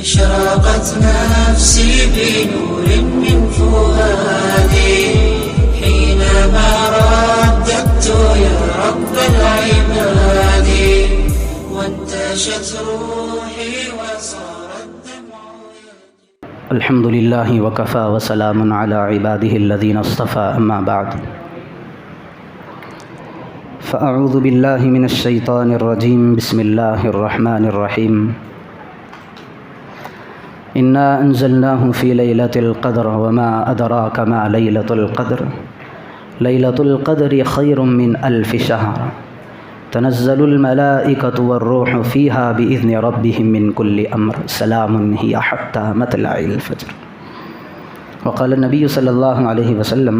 أشرقت نفسي بنور من فؤادي حينما رددت يا رب العباد وانتشت روحي وصار الدمع. الحمد لله وكفى وسلام على عباده الذين اصطفى أما بعد فأعوذ بالله من الشيطان الرجيم بسم الله الرحمن الرحيم إنا أنزلناه في ليلة القدر وما أدراك ما ليلة القدر ليلة القدر خير من 1000 شهر تنزل الملائكة والروح فيها بإذن ربهم من كل أمر سلام هي حتى مطلع الفجر. وقال النبي صلى الله عليه وسلم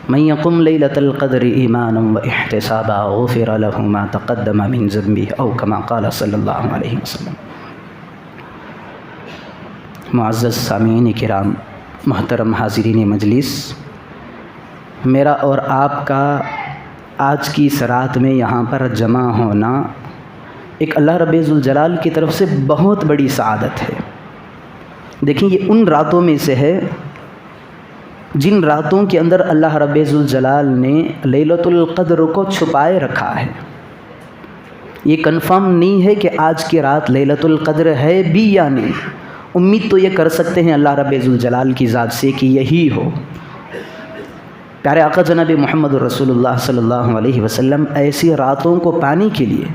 من يقم ليلة القدر إيمانا واحتسابا غفر له ما تقدم من ذنبه أو كما قال صلی اللہ علیہ وسلم. معزز سامعین کرام، محترم حاضرین مجلس، میرا اور آپ کا آج کی اس رات میں یہاں پر جمع ہونا ایک اللہ رب ذوالجلال کی طرف سے بہت بڑی سعادت ہے. دیکھیں، یہ ان راتوں میں سے ہے جن راتوں کے اندر اللہ رب ذوالجلال نے لیلۃ القدر کو چھپائے رکھا ہے. یہ کنفرم نہیں ہے کہ آج کی رات لیلۃ القدر ہے بھی یا نہیں. امید تو یہ کر سکتے ہیں اللہ رب ذوالجلال کی ذات سے کہ یہی ہو. پیارے آقا جناب محمد رسول اللہ صلی اللہ علیہ وسلم ایسی راتوں کو پانے کے لیے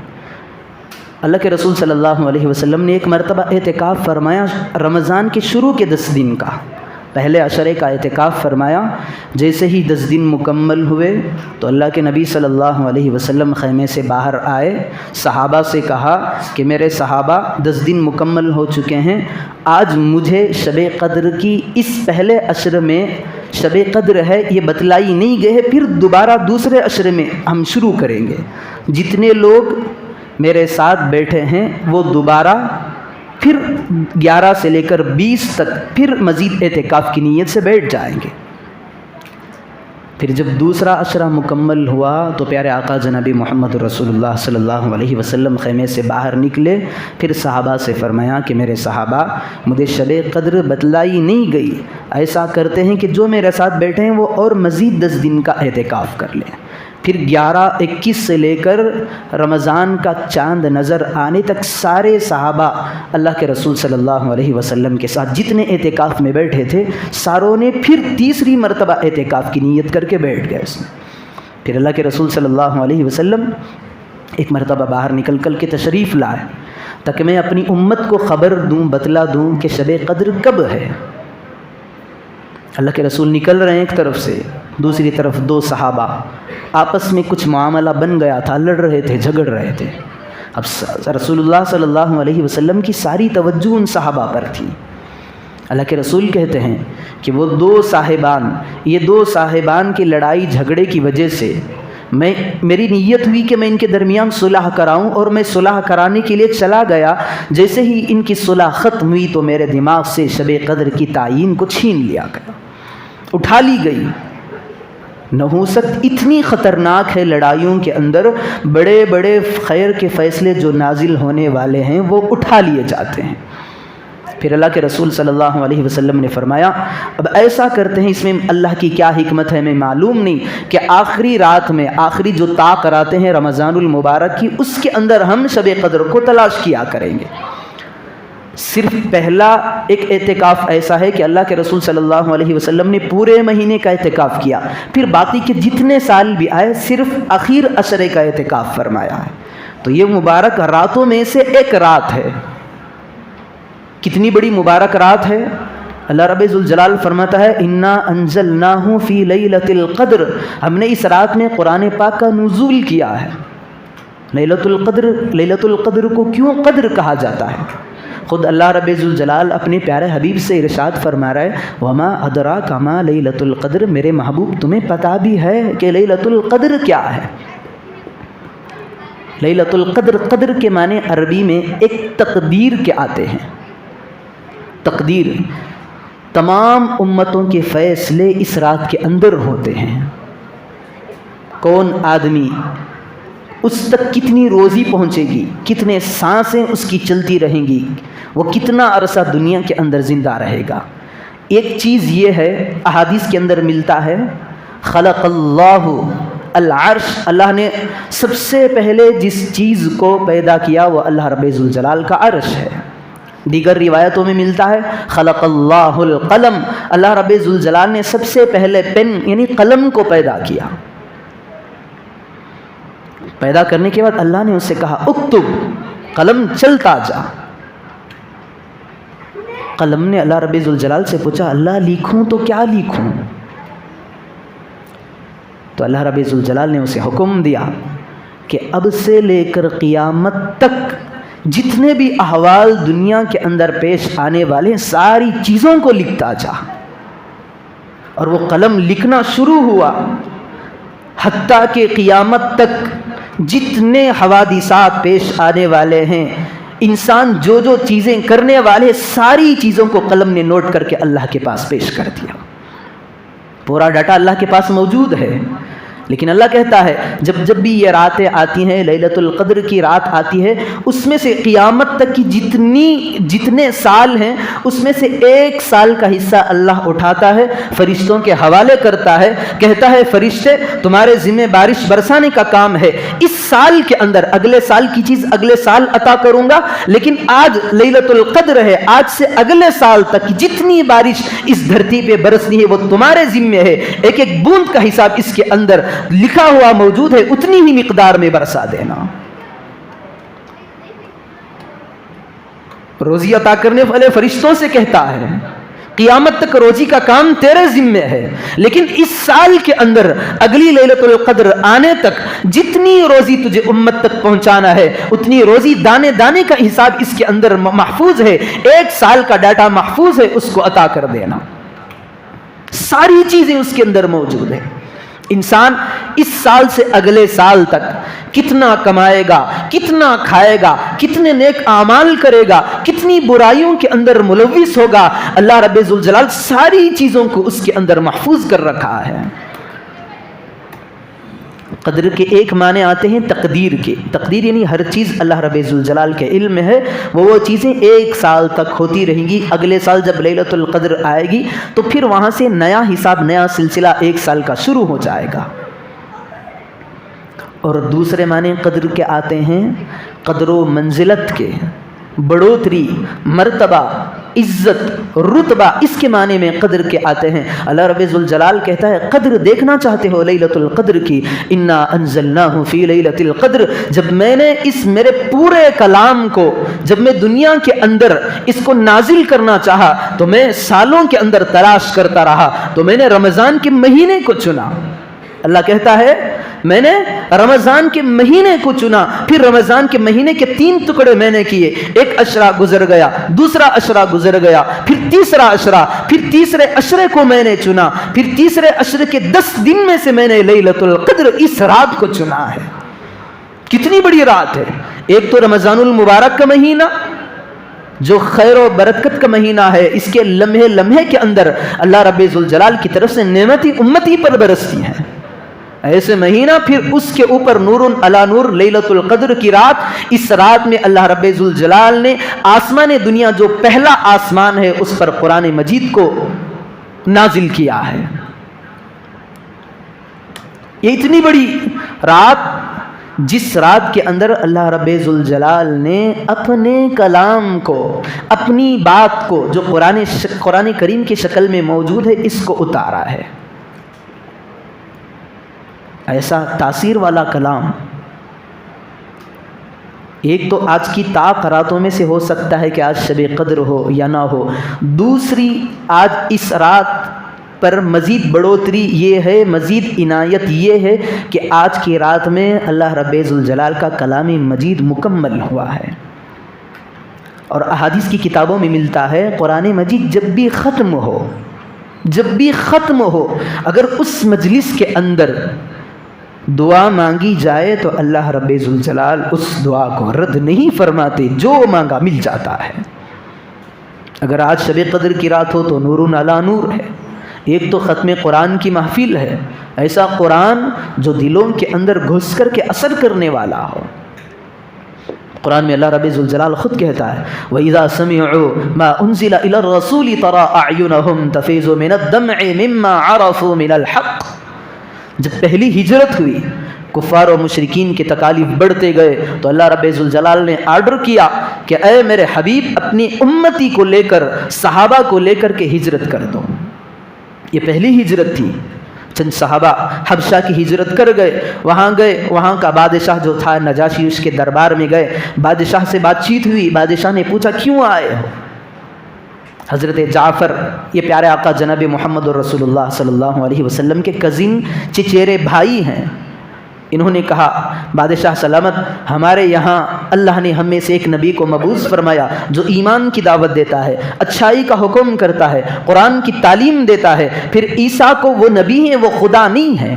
اللہ کے رسول صلی اللہ علیہ وسلم نے ایک مرتبہ اعتکاف فرمایا. رمضان کے شروع کے 10 دن کا پہلے عشرے کا اعتکاف فرمایا. جیسے ہی 10 دن مکمل ہوئے تو اللہ کے نبی صلی اللہ علیہ وسلم خیمے سے باہر آئے، صحابہ سے کہا کہ میرے صحابہ 10 دن مکمل ہو چکے ہیں، آج مجھے شب قدر کی اس پہلے عشر میں شب قدر ہے یہ بتلائی نہیں گئے ہے، پھر دوبارہ دوسرے عشر میں ہم شروع کریں گے. جتنے لوگ میرے ساتھ بیٹھے ہیں وہ دوبارہ پھر 11 سے لے کر 20 تک پھر مزید اعتکاف کی نیت سے بیٹھ جائیں گے. پھر جب دوسرا عشرہ مکمل ہوا تو پیارے آقا جناب محمد رسول اللہ صلی اللہ علیہ وسلم خیمے سے باہر نکلے. پھر صحابہ سے فرمایا کہ میرے صحابہ، مجھے شب قدر بتلائی نہیں گئی، ایسا کرتے ہیں کہ جو میرے ساتھ بیٹھے ہیں وہ اور مزید 10 دن کا اعتکاف کر لیں. پھر 11-21 سے لے کر رمضان کا چاند نظر آنے تک سارے صحابہ اللہ کے رسول صلی اللہ علیہ وسلم کے ساتھ جتنے اعتکاف میں بیٹھے تھے ساروں نے پھر تیسری مرتبہ اعتکاف کی نیت کر کے بیٹھ گئے اس میں. پھر اللہ کے رسول صلی اللہ علیہ وسلم ایک مرتبہ باہر نکل کر کے تشریف لائے تاکہ میں اپنی امت کو خبر دوں، بتلا دوں کہ شب قدر کب ہے. اللہ کے رسول نکل رہے ہیں ایک طرف سے، دوسری طرف 2 صحابہ آپس میں کچھ معاملہ بن گیا تھا، لڑ رہے تھے، جھگڑ رہے تھے. اب رسول اللہ صلی اللہ علیہ وسلم کی ساری توجہ ان صحابہ پر تھی. اللہ کے رسول کہتے ہیں کہ وہ 2 صاحبان کی لڑائی جھگڑے کی وجہ سے میری نیت ہوئی کہ میں ان کے درمیان صلح کراؤں، اور میں صلح کرانے کے لیے چلا گیا. جیسے ہی ان کی صلح ختم ہوئی تو میرے دماغ سے شب قدر کی تعیین کو چھین لیا گیا، اٹھا لی گئی. نحوست اتنی خطرناک ہے لڑائیوں کے اندر، بڑے بڑے خیر کے فیصلے جو نازل ہونے والے ہیں وہ اٹھا لیے جاتے ہیں. پھر اللہ کے رسول صلی اللہ علیہ وسلم نے فرمایا اب ایسا کرتے ہیں، اس میں اللہ کی کیا حکمت ہے میں معلوم نہیں، کہ آخری رات میں آخری جو طاق راتیں ہیں رمضان المبارک کی، اس کے اندر ہم شب قدر کو تلاش کیا کریں گے. صرف پہلا ایک اعتکاف ایسا ہے کہ اللہ کے رسول صلی اللہ علیہ وسلم نے پورے مہینے کا اعتکاف کیا، پھر باقی کے جتنے سال بھی آئے صرف اخیر عشرے کا اعتکاف فرمایا ہے. تو یہ مبارک راتوں میں سے ایک رات ہے. کتنی بڑی مبارک رات ہے. اللہ رب ذوالجلال فرماتا ہے انا انزلناہ فی لیلۃ القدر، ہم نے اس رات میں قرآن پاک کا نزول کیا ہے. لیلۃ القدر کو کیوں قدر کہا جاتا ہے؟ خود اللہ رب ذوالجلال اپنے پیارے حبیب سے ارشاد فرما رہا ہے وما ادراک ما لیلۃ القدر، میرے محبوب تمہیں پتہ بھی ہے کہ لیلۃ القدر کیا ہے. لیلۃ القدر، قدر کے معنی عربی میں ایک تقدیر کے آتے ہیں. تقدیر، تمام امتوں کے فیصلے اس رات کے اندر ہوتے ہیں. کون آدمی اس تک کتنی روزی پہنچے گی، کتنے سانسیں اس کی چلتی رہیں گی، وہ کتنا عرصہ دنیا کے اندر زندہ رہے گا۔ ایک چیز یہ ہے، احادیث کے اندر ملتا ہے، خلق اللہ العرش، اللہ نے سب سے پہلے جس چیز کو پیدا کیا وہ اللہ رب ذوالجلال کا عرش ہے۔ دیگر روایتوں میں ملتا ہے خلق اللہ القلم، اللہ رب ذوالجلال نے سب سے پہلے پین یعنی قلم کو پیدا کیا۔ پیدا کرنے کے بعد اللہ نے اس سے کہا اکتب، قلم چلتا جا۔ قلم نے اللہ رب ذوالجلال سے پوچھا اللہ لکھوں تو کیا لکھوں؟ تو اللہ رب ذوالجلال نے اسے حکم دیا کہ اب سے لے کر قیامت تک جتنے بھی احوال دنیا کے اندر پیش آنے والے ساری چیزوں کو لکھتا جا۔ اور وہ قلم لکھنا شروع ہوا، حتیٰ کہ قیامت تک جتنے حوادثات پیش آنے والے ہیں، انسان جو جو چیزیں کرنے والے، ساری چیزوں کو قلم نے نوٹ کر کے اللہ کے پاس پیش کر دیا۔ پورا ڈاٹا اللہ کے پاس موجود ہے، لیکن اللہ کہتا ہے جب بھی یہ راتیں آتی ہیں، لیلۃ القدر کی رات آتی ہے، اس میں سے قیامت تک کی جتنے سال ہیں اس میں سے ایک سال کا حصہ اللہ اٹھاتا ہے، فرشتوں کے حوالے کرتا ہے، کہتا ہے فرشتے تمہارے ذمہ بارش برسانے کا کام ہے، اس سال کے اندر اگلے سال کی چیز اگلے سال عطا کروں گا، لیکن آج لیلۃ القدر ہے، آج سے اگلے سال تک جتنی بارش اس دھرتی پہ برسنی ہے وہ تمہارے ذمہ ہے، ایک ایک بوند کا حساب اس کے اندر لکھا ہوا موجود ہے، اتنی ہی مقدار میں برسا دینا۔ روزی عطا کرنے والے فرشتوں سے کہتا ہے قیامت تک روزی کا کام تیرے ذمہ ہے، لیکن اس سال کے اندر اگلی لیلۃ القدر آنے تک جتنی روزی تجھے امت تک پہنچانا ہے اتنی روزی دانے دانے کا حساب اس کے اندر محفوظ ہے، ایک سال کا ڈاٹا محفوظ ہے، اس کو عطا کر دینا۔ ساری چیزیں اس کے اندر موجود ہیں۔ انسان اس سال سے اگلے سال تک کتنا کمائے گا، کتنا کھائے گا، کتنے نیک اعمال کرے گا، کتنی برائیوں کے اندر ملوث ہوگا، اللہ رب ذوالجلال ساری چیزوں کو اس کے اندر محفوظ کر رکھا ہے۔ قدر کے ایک معنی آتے ہیں تقدیر کے، تقدیر یعنی ہر چیز اللہ رب ذوالجلال کے علم میں ہے، وہ چیزیں ایک سال تک ہوتی رہیں گی، اگلے سال جب لیلۃ القدر آئے گی تو پھر وہاں سے نیا حساب، نیا سلسلہ ایک سال کا شروع ہو جائے گا۔ اور دوسرے معنی قدر کے آتے ہیں قدر و منزلت کے، بڑھوتری، مرتبہ، عزت، رتبہ، اس کے معنی میں قدر کے آتے ہیں۔ اللہ رب ذوالجلال کہتا ہے قدر دیکھنا چاہتے ہو لیلۃ القدر کی، انا انزلناہ فی لیلۃ القدر، جب میں نے اس میرے پورے کلام کو، جب میں دنیا کے اندر اس کو نازل کرنا چاہا تو میں سالوں کے اندر تلاش کرتا رہا، تو میں نے رمضان کے مہینے کو چنا۔ اللہ کہتا ہے میں نے رمضان کے مہینے کو چنا، پھر رمضان کے مہینے کے 3 ٹکڑے میں نے کیے، ایک عشرہ گزر گیا، دوسرا عشرہ گزر گیا، پھر تیسرا عشرہ، پھر تیسرے عشرے کو میں نے چنا، پھر تیسرے عشرے کے 10 دن میں سے میں نے لیلۃ القدر اس رات کو چنا ہے۔ کتنی بڑی رات ہے! ایک تو رمضان المبارک کا مہینہ جو خیر و برکت کا مہینہ ہے، اس کے لمحے لمحے کے اندر اللہ رب ذوالجلال کی طرف سے نعمت امتی پر برستی ہیں، ایسے مہینہ، پھر اس کے اوپر نور علی نور لیلۃ القدر کی رات، اس رات میں اللہ رب ذوالجلال نے آسمان دنیا جو پہلا آسمان ہے اس پر قرآن مجید کو نازل کیا ہے۔ یہ اتنی بڑی رات، جس رات کے اندر اللہ رب ذوالجلال نے اپنے کلام کو، اپنی بات کو جو قرآن کریم کی شکل میں موجود ہے اس کو اتارا ہے۔ ایسا تاثیر والا کلام، ایک تو آج کی طاق راتوں میں سے ہو سکتا ہے کہ آج شب قدر ہو یا نہ ہو، دوسری آج اس رات پر مزید بڑھوتری یہ ہے، مزید عنایت یہ ہے کہ آج کی رات میں اللہ رب ذوالجلال کا کلام مجید مکمل ہوا ہے۔ اور احادیث کی کتابوں میں ملتا ہے قرآن مجید جب بھی ختم ہو اگر اس مجلس کے اندر دعا مانگی جائے تو اللہ رب ذوالجلال اس دعا کو رد نہیں فرماتے، جو مانگا مل جاتا ہے۔ اگر آج شب قدر کی رات ہو تو نور علی نور ہے، ایک تو ختم قرآن کی محفل ہے، ایسا قرآن جو دلوں کے اندر گھس کر کے اثر کرنے والا ہو۔ قرآن میں اللہ رب ذوالجلال خود کہتا ہے وَإِذَا سَمِعُوا مَا أُنزِلَ إِلَى الرَّسُولِ تَرَىٰ أَعْيُنَهُمْ تَفِيضُ مِنَ الدَّمْعِ مِمَّا عَرَفُوا مِنَ الْحَقِّ۔ جب پہلی ہجرت ہوئی، کفار و مشرکین کے تکالیف بڑھتے گئے، تو اللہ رب ذوالجلال نے آرڈر کیا کہ اے میرے حبیب اپنی امتی کو لے کر، صحابہ کو لے کر کے ہجرت کر دو۔ یہ پہلی ہجرت تھی۔ چند صحابہ حبشہ کی ہجرت کر گئے، وہاں کا بادشاہ جو تھا نجاشی، اس کے دربار میں گئے، بادشاہ سے بات چیت ہوئی، بادشاہ نے پوچھا کیوں آئے ہو؟ حضرت جعفر، یہ پیارے آقا جناب محمد رسول اللہ صلی اللہ علیہ وسلم کے کزن چچیرے بھائی ہیں، انہوں نے کہا بادشاہ سلامت، ہمارے یہاں اللہ نے ہم میں سے ایک نبی کو مبعوث فرمایا جو ایمان کی دعوت دیتا ہے، اچھائی کا حکم کرتا ہے، قرآن کی تعلیم دیتا ہے، پھر عیسیٰ کو وہ نبی ہیں، وہ خدا نہیں ہے،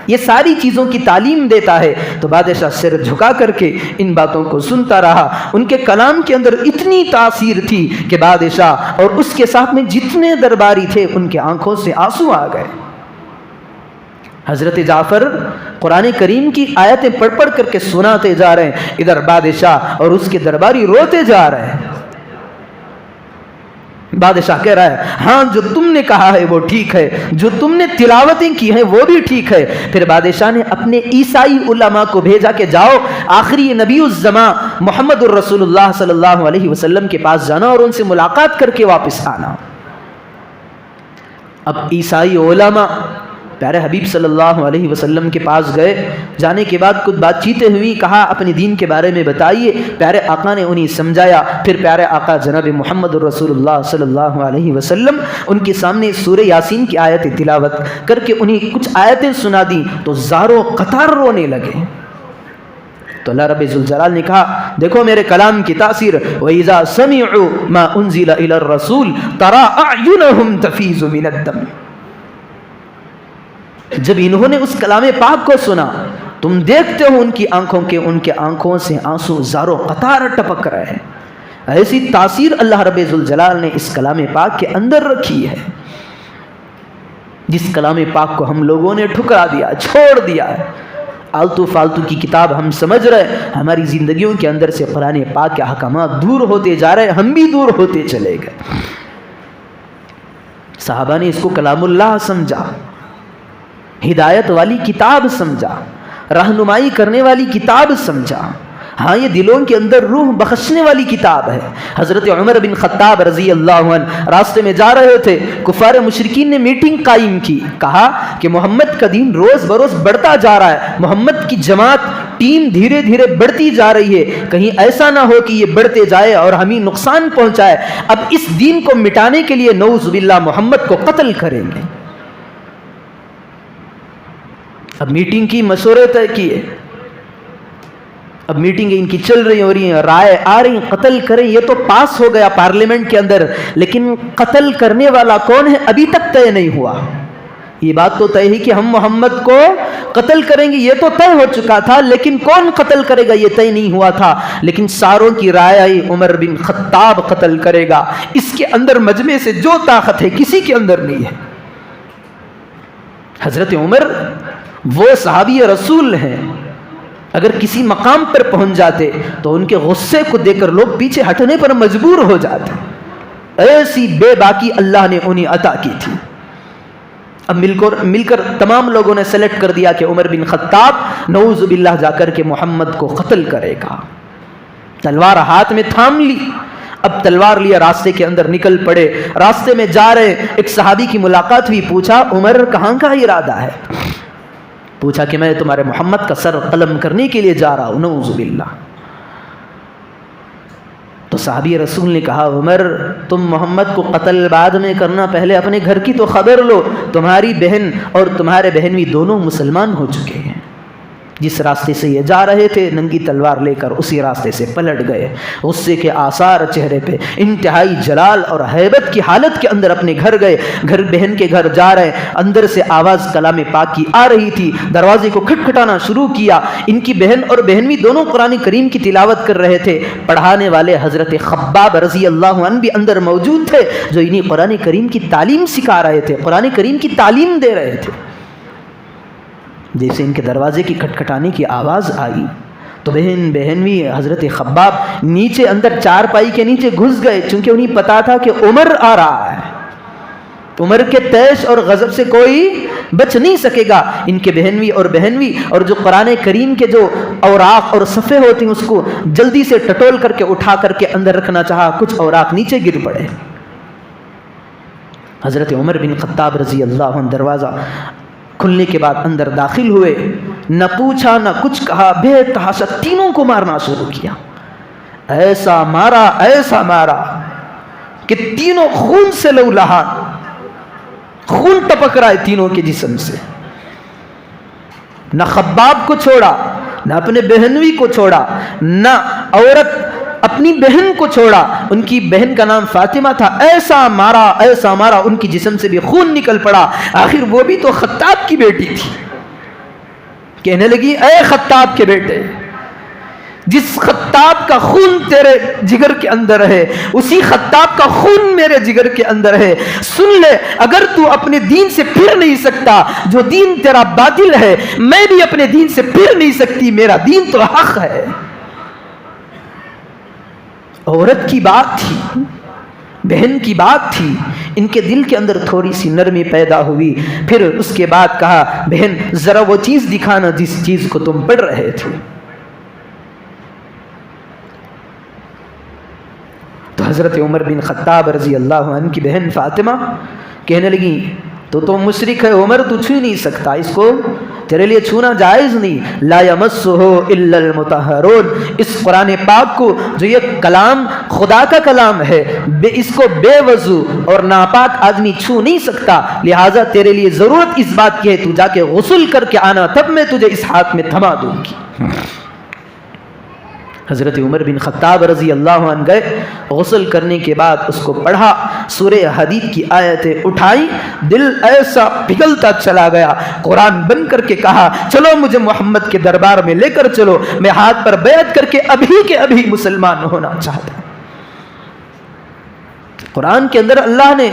یہ ساری چیزوں کی تعلیم دیتا ہے۔ تو بادشاہ سر جھکا کر کے ان باتوں کو سنتا رہا۔ ان کے کلام کے اندر اتنی تاثیر تھی کہ بادشاہ اور اس کے ساتھ میں جتنے درباری تھے ان کے آنکھوں سے آنسو آ گئے۔ حضرت جعفر قرآن کریم کی آیتیں پڑھ پڑھ کر کے سناتے جا رہے ہیں، ادھر بادشاہ اور اس کے درباری روتے جا رہے ہیں۔ بادشاہ کہہ رہا ہے ہاں جو تم نے کہا ہے وہ ٹھیک ہے، جو تم نے تلاوتیں کی ہیں وہ بھی ٹھیک ہے۔ پھر بادشاہ نے اپنے عیسائی علماء کو بھیجا کہ جاؤ آخری نبی الزماں محمد الرسول اللہ صلی اللہ علیہ وسلم کے پاس جانا اور ان سے ملاقات کر کے واپس آنا۔ اب عیسائی علماء پیارے حبیب صلی اللہ علیہ وسلم کے پاس گئے، جانے کے بعد کچھ بات چیتیں ہوئی، کہا اپنے دین کے بارے میں بتائیے۔ پیارے آقا نے انہیں سمجھایا، پھر پیارے آقا جناب محمد رسول اللہ صلی اللہ علیہ وسلم ان کے سامنے سورہ یاسین کی آیت تلاوت کر کے انہیں کچھ آیتیں سنا دیں تو زاروں قطار رونے لگے۔ تو اللہ رب ذوالجلال نے کہا دیکھو میرے کلام کی تاثیر، وَإِذَا سَمِعُوا مَا أُنزِلَ إِلَى الرَّسُولِ تَرَىٰ أَعْيُنَهُمْ تَفِيضُ مِنَ الدَّمْعِ۔ جب انہوں نے اس کلام پاک کو سنا، تم دیکھتے ہو ان کے آنکھوں سے آنسو زاروں قطار ٹپک رہے ہیں۔ ایسی تاثیر اللہ رب ذوالجلال نے اس کلام پاک کے اندر رکھی ہے، جس کلام پاک کو ہم لوگوں نے ٹھکرا دیا، چھوڑ دیا ہے۔ آلتو فالتو کی کتاب ہم سمجھ رہے، ہماری زندگیوں کے اندر سے قرآن پاک کے احکامات دور ہوتے جا رہے، ہم بھی دور ہوتے چلے گئے۔ صحابہ نے اس کو کلام اللہ سمجھا، ہدایت والی کتاب سمجھا، رہنمائی کرنے والی کتاب سمجھا۔ ہاں یہ دلوں کے اندر روح بخشنے والی کتاب ہے۔ حضرت عمر بن خطاب رضی اللہ عنہ راستے میں جا رہے تھے، کفار مشرکین نے میٹنگ قائم کی، کہا کہ محمد کا دین روز بروز بڑھتا جا رہا ہے، محمد کی جماعت ٹیم دھیرے دھیرے بڑھتی جا رہی ہے، کہیں ایسا نہ ہو کہ یہ بڑھتے جائے اور ہمیں نقصان پہنچائے، اب اس دین کو مٹانے کے لیے نعوذ باللہ محمد کو قتل کریں گے۔ اب میٹنگ کی، مشورے طے کیے، اب میٹنگیں ان کی چل رہی ہو رہی ہیں، رائے آ رہی، قتل کریں، یہ تو پاس ہو گیا پارلیمنٹ کے اندر، لیکن قتل کرنے والا کون ہے ابھی تک طے نہیں ہوا۔ یہ بات تو طے ہی کہ ہم محمد کو قتل کریں گے، یہ تو طے ہو چکا تھا، لیکن کون قتل کرے گا یہ طے نہیں ہوا تھا۔ لیکن ساروں کی رائے آئی عمر بن خطاب قتل کرے گا، اس کے اندر مجمع سے جو طاقت ہے کسی کے اندر نہیں ہے۔ حضرت عمر وہ صحابی رسول ہیں، اگر کسی مقام پر پہنچ جاتے تو ان کے غصے کو دیکھ کر لوگ پیچھے ہٹنے پر مجبور ہو جاتے، ایسی بے باکی اللہ نے انہیں عطا کی تھی۔ اب مل کر تمام لوگوں نے سلیکٹ کر دیا کہ عمر بن خطاب نعوذ باللہ جا کر کے محمد کو قتل کرے گا۔ تلوار ہاتھ میں تھام لی، اب تلوار لیا راستے کے اندر نکل پڑے۔ راستے میں جا رہے ایک صحابی کی ملاقات ہوئی، پوچھا عمر کہاں کا ارادہ ہے؟ پوچھا کہ میں تمہارے محمد کا سر قلم کرنے کے لیے جا رہا ہوں، نعوذ باللہ۔ تو صحابی رسول نے کہا عمر تم محمد کو قتل بعد میں کرنا، پہلے اپنے گھر کی تو خبر لو، تمہاری بہن اور تمہارے بہن بھی دونوں مسلمان ہو چکے ہیں، جس راستے سے یہ جا رہے تھے ننگی تلوار لے کر اسی راستے سے پلٹ گئے، غصے کے آثار چہرے پہ، انتہائی جلال اور ہیبت کی حالت کے اندر اپنے گھر گئے۔ گھر بہن کے گھر جا رہے، اندر سے آواز کلام پاک کی آ رہی تھی، دروازے کو کھٹکھٹانا شروع کیا۔ ان کی بہن اور بہنوئی دونوں قرآن کریم کی تلاوت کر رہے تھے۔ پڑھانے والے حضرت خباب رضی اللہ عنہ بھی اندر موجود تھے، جو انہیں قرآن کریم کی تعلیم سکھا رہے تھے، قرآن کریم کی تعلیم دے رہے تھے۔ جیسے ان کے دروازے کی کھٹکھٹانے کی آواز آئی تو بہنوئی حضرت خباب نیچے اندر چارپائی کے نیچے گھس گئے، چونکہ انہیں پتا تھا کہ عمر آ رہا ہے، عمر کے تیش اور غضب سے کوئی بچ نہیں سکے گا۔ ان کے بہنوئی اور جو قرآن کریم کے جو اوراق اور صفحے ہوتے ہیں اس کو جلدی سے ٹٹول کر کے اٹھا کر کے اندر رکھنا چاہا، کچھ اوراق نیچے گر پڑے۔ حضرت عمر بن خطاب رضی اللہ عنہ دروازہ کھلنے کے بعد اندر داخل ہوئے، نہ پوچھا نہ کچھ کہا، بے تحاشا تینوں کو مارنا شروع کیا۔ ایسا مارا کہ تینوں خون سے لہولہان، خون ٹپک رہا ہے تینوں کے جسم سے۔ نہ خباب کو چھوڑا، نہ اپنے بہنوئی کو چھوڑا، نہ عورت اپنی بہن کو چھوڑا۔ ان کی بہن کا نام فاطمہ تھا۔ ایسا مارا ان کی جسم سے بھی خون نکل پڑا۔ آخر وہ بھی تو خطاب کی بیٹی تھی، کہنے لگی اے خطاب کے بیٹے، جس خطاب کا خون تیرے جگر کے اندر ہے اسی خطاب کا خون میرے جگر کے اندر ہے۔ سن لے، اگر تو اپنے دین سے پھر نہیں سکتا، جو دین تیرا باطل ہے، میں بھی اپنے دین سے پھر نہیں سکتی، میرا دین تو حق ہے۔ عورت کی بات تھی، بہن کی بات تھی، ان کے دل کے اندر تھوڑی سی نرمی پیدا ہوئی۔ پھر اس کے بعد کہا بہن ذرا وہ چیز دکھانا جس چیز کو تم پڑھ رہے تھے۔ تو حضرت عمر بن خطاب رضی اللہ عنہ کی بہن فاطمہ کہنے لگی تو مشرک ہے عمر، تو چھو نہیں سکتا، اس کو تیرے لیے چھونا جائز نہیں۔ لا یمسہ الا المطہرون، اس قرآن پاک کو جو یہ کلام خدا کا کلام ہے، اس کو بے وضو اور ناپاک آدمی چھو نہیں سکتا، لہٰذا تیرے لیے ضرورت اس بات کی ہے تو جا کے غسل کر کے آنا، تب میں تجھے اس ہاتھ میں تھما دوں گی۔ حضرت عمر بن خطاب رضی اللہ عنہ گئے، غسل کرنے کے بعد اس کو پڑھا، سورہ حدید کی آیتیں اٹھائی، دل ایسا پگھلتا چلا گیا، قرآن بند کر کے کہا چلو مجھے محمد کے دربار میں لے کر چلو، میں ہاتھ پر بیعت کر کے ابھی کے ابھی مسلمان ہونا چاہتا ہوں۔ قرآن کے اندر اللہ نے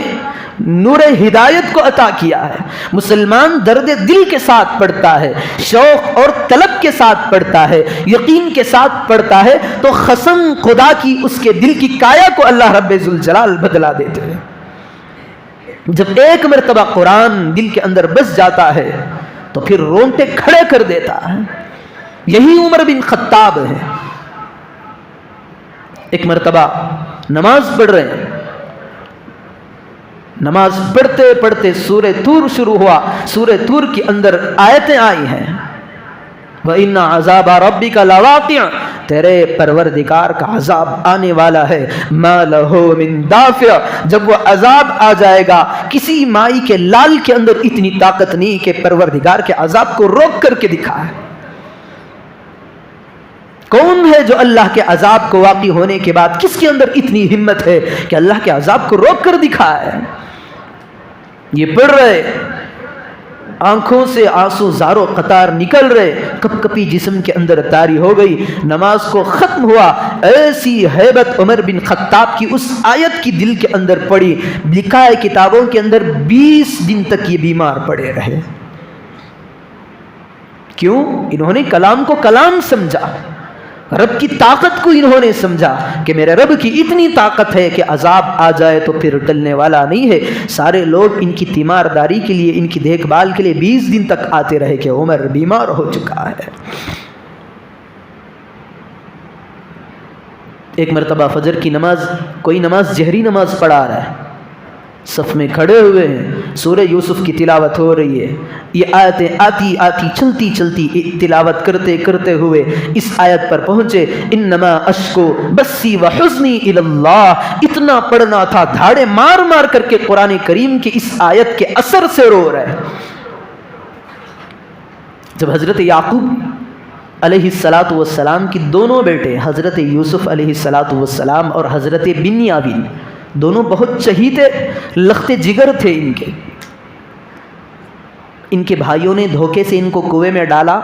نور ہدایت کو عطا کیا ہے، مسلمان درد دل کے ساتھ پڑھتا ہے، شوق اور طلب کے ساتھ پڑھتا ہے، یقین کے ساتھ پڑھتا ہے، تو قسم خدا کی اس کے دل کی کایا کو اللہ رب ذوالجلال بدلا دیتے ہیں۔ جب ایک مرتبہ قرآن دل کے اندر بس جاتا ہے تو پھر رونگٹے کھڑے کر دیتا ہے۔ یہی عمر بن خطاب ہے۔ ایک مرتبہ نماز پڑھ رہے ہیں، نماز پڑھتے پڑھتے سورہ طور شروع ہوا، سورہ طور کے اندر آیتیں آئی ہیں وَإِنَّ عَذَابَ رَبِّكَ لَوَاقِعٌ، تیرے پروردگار کا عذاب آنے والا ہے، مَا لَهُ مِن دَافِعٍ، جب وہ عذاب آ جائے گا کسی مائی کے لال کے اندر اتنی طاقت نہیں کہ پروردگار کے عذاب کو روک کر کے دکھائے۔ کون ہے جو اللہ کے عذاب کو واقع ہونے کے بعد کس کے اندر اتنی ہمت ہے کہ اللہ کے عذاب کو روک کر دکھائے؟ یہ پڑھ رہے، آنکھوں سے آنسو زارو قطار نکل رہے، کپ کپی جسم کے اندر طاری ہو گئی، نماز کو ختم ہوا، ایسی ہیبت عمر بن خطاب کی اس آیت کی دل کے اندر پڑی، لکھا ہے کتابوں کے اندر 20 دن تک یہ بیمار پڑے رہے۔ کیوں؟ انہوں نے کلام کو کلام سمجھا، رب کی طاقت کو انہوں نے سمجھا کہ میرے رب کی اتنی طاقت ہے کہ عذاب آ جائے تو پھر ٹلنے والا نہیں ہے۔ سارے لوگ ان کی تیمارداری کے لیے، ان کی دیکھ بھال کے لیے 20 دن تک آتے رہے کہ عمر بیمار ہو چکا ہے۔ ایک مرتبہ فجر کی نماز، کوئی نماز جہری نماز پڑھا رہا ہے، صف میں کھڑے ہوئے ہیں، سورہ یوسف کی تلاوت ہو رہی ہے، یہ آیتیں آتی آتی چلتی چلتی تلاوت کرتے کرتے ہوئے اس آیت پر پہنچے، انما اشکو بسی وحزنی الی اللہ، اتنا پڑھنا تھا، دھاڑے مار مار کر کے قرآن کریم کی اس آیت کے اثر سے رو رہے۔ جب حضرت یعقوب علیہ الصلاۃ والسلام کی دونوں بیٹے حضرت یوسف علیہ الصلاۃ والسلام اور حضرت بنیامین دونوں بہت چہیتے لخت جگر تھے ان کے بھائیوں نے دھوکے سے ان کو کنویں میں ڈالا.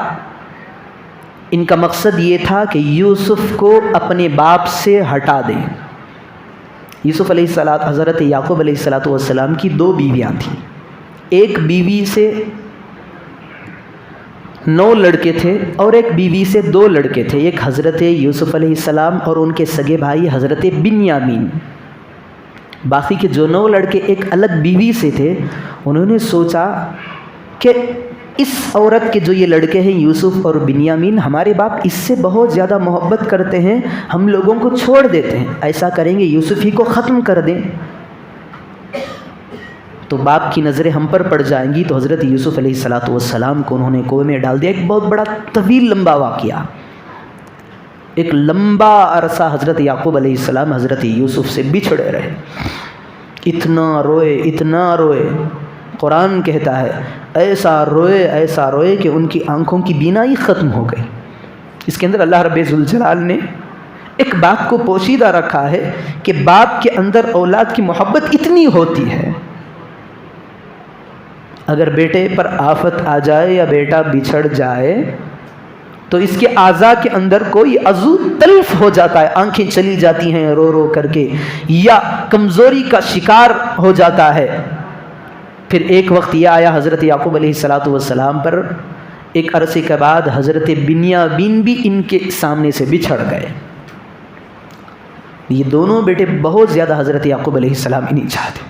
ان کا مقصد یہ تھا کہ یوسف کو اپنے باپ سے ہٹا دیں. یوسف علیہ الصلاۃ حضرت یعقوب علیہ الصلاۃ والسلام کی 2 بیویاں تھیں. ایک بیوی سے 9 لڑکے تھے اور ایک بیوی سے 2 لڑکے تھے. ایک حضرت یوسف علیہ السلام اور ان کے سگے بھائی حضرت بنیامین. باقی کے جو 9 لڑکے ایک الگ بیوی سے تھے انہوں نے سوچا کہ اس عورت کے جو یہ لڑکے ہیں یوسف اور بنیامین ہمارے باپ اس سے بہت زیادہ محبت کرتے ہیں, ہم لوگوں کو چھوڑ دیتے ہیں. ایسا کریں گے یوسف ہی کو ختم کر دیں تو باپ کی نظریں ہم پر پڑ جائیں گی. تو حضرت یوسف علیہ الصلاۃ والسلام کو انہوں نے کنویں میں ڈال دیا. ایک بہت بڑا طویل لمبا واقعہ, ایک لمبا عرصہ حضرت یعقوب علیہ السلام حضرت یوسف سے بچھڑے رہے. اتنا روئے قرآن کہتا ہے ایسا روئے کہ ان کی آنکھوں کی بینائی ختم ہو گئی. اس کے اندر اللہ رب ذوالجلال نے ایک بات کو پوشیدہ رکھا ہے کہ باپ کے اندر اولاد کی محبت اتنی ہوتی ہے, اگر بیٹے پر آفت آ جائے یا بیٹا بچھڑ جائے تو اس کے اعضاء کے اندر کوئی عضو تلف ہو جاتا ہے, آنکھیں چلی جاتی ہیں رو کر کے, یا کمزوری کا شکار ہو جاتا ہے. پھر ایک وقت یہ آیا حضرت یعقوب علیہ الصلاۃ والسلام پر, ایک عرصے کے بعد حضرت بنیامین بھی ان کے سامنے سے بچھڑ گئے. یہ دونوں بیٹے بہت زیادہ حضرت یعقوب علیہ السلام انہیں چاہتے.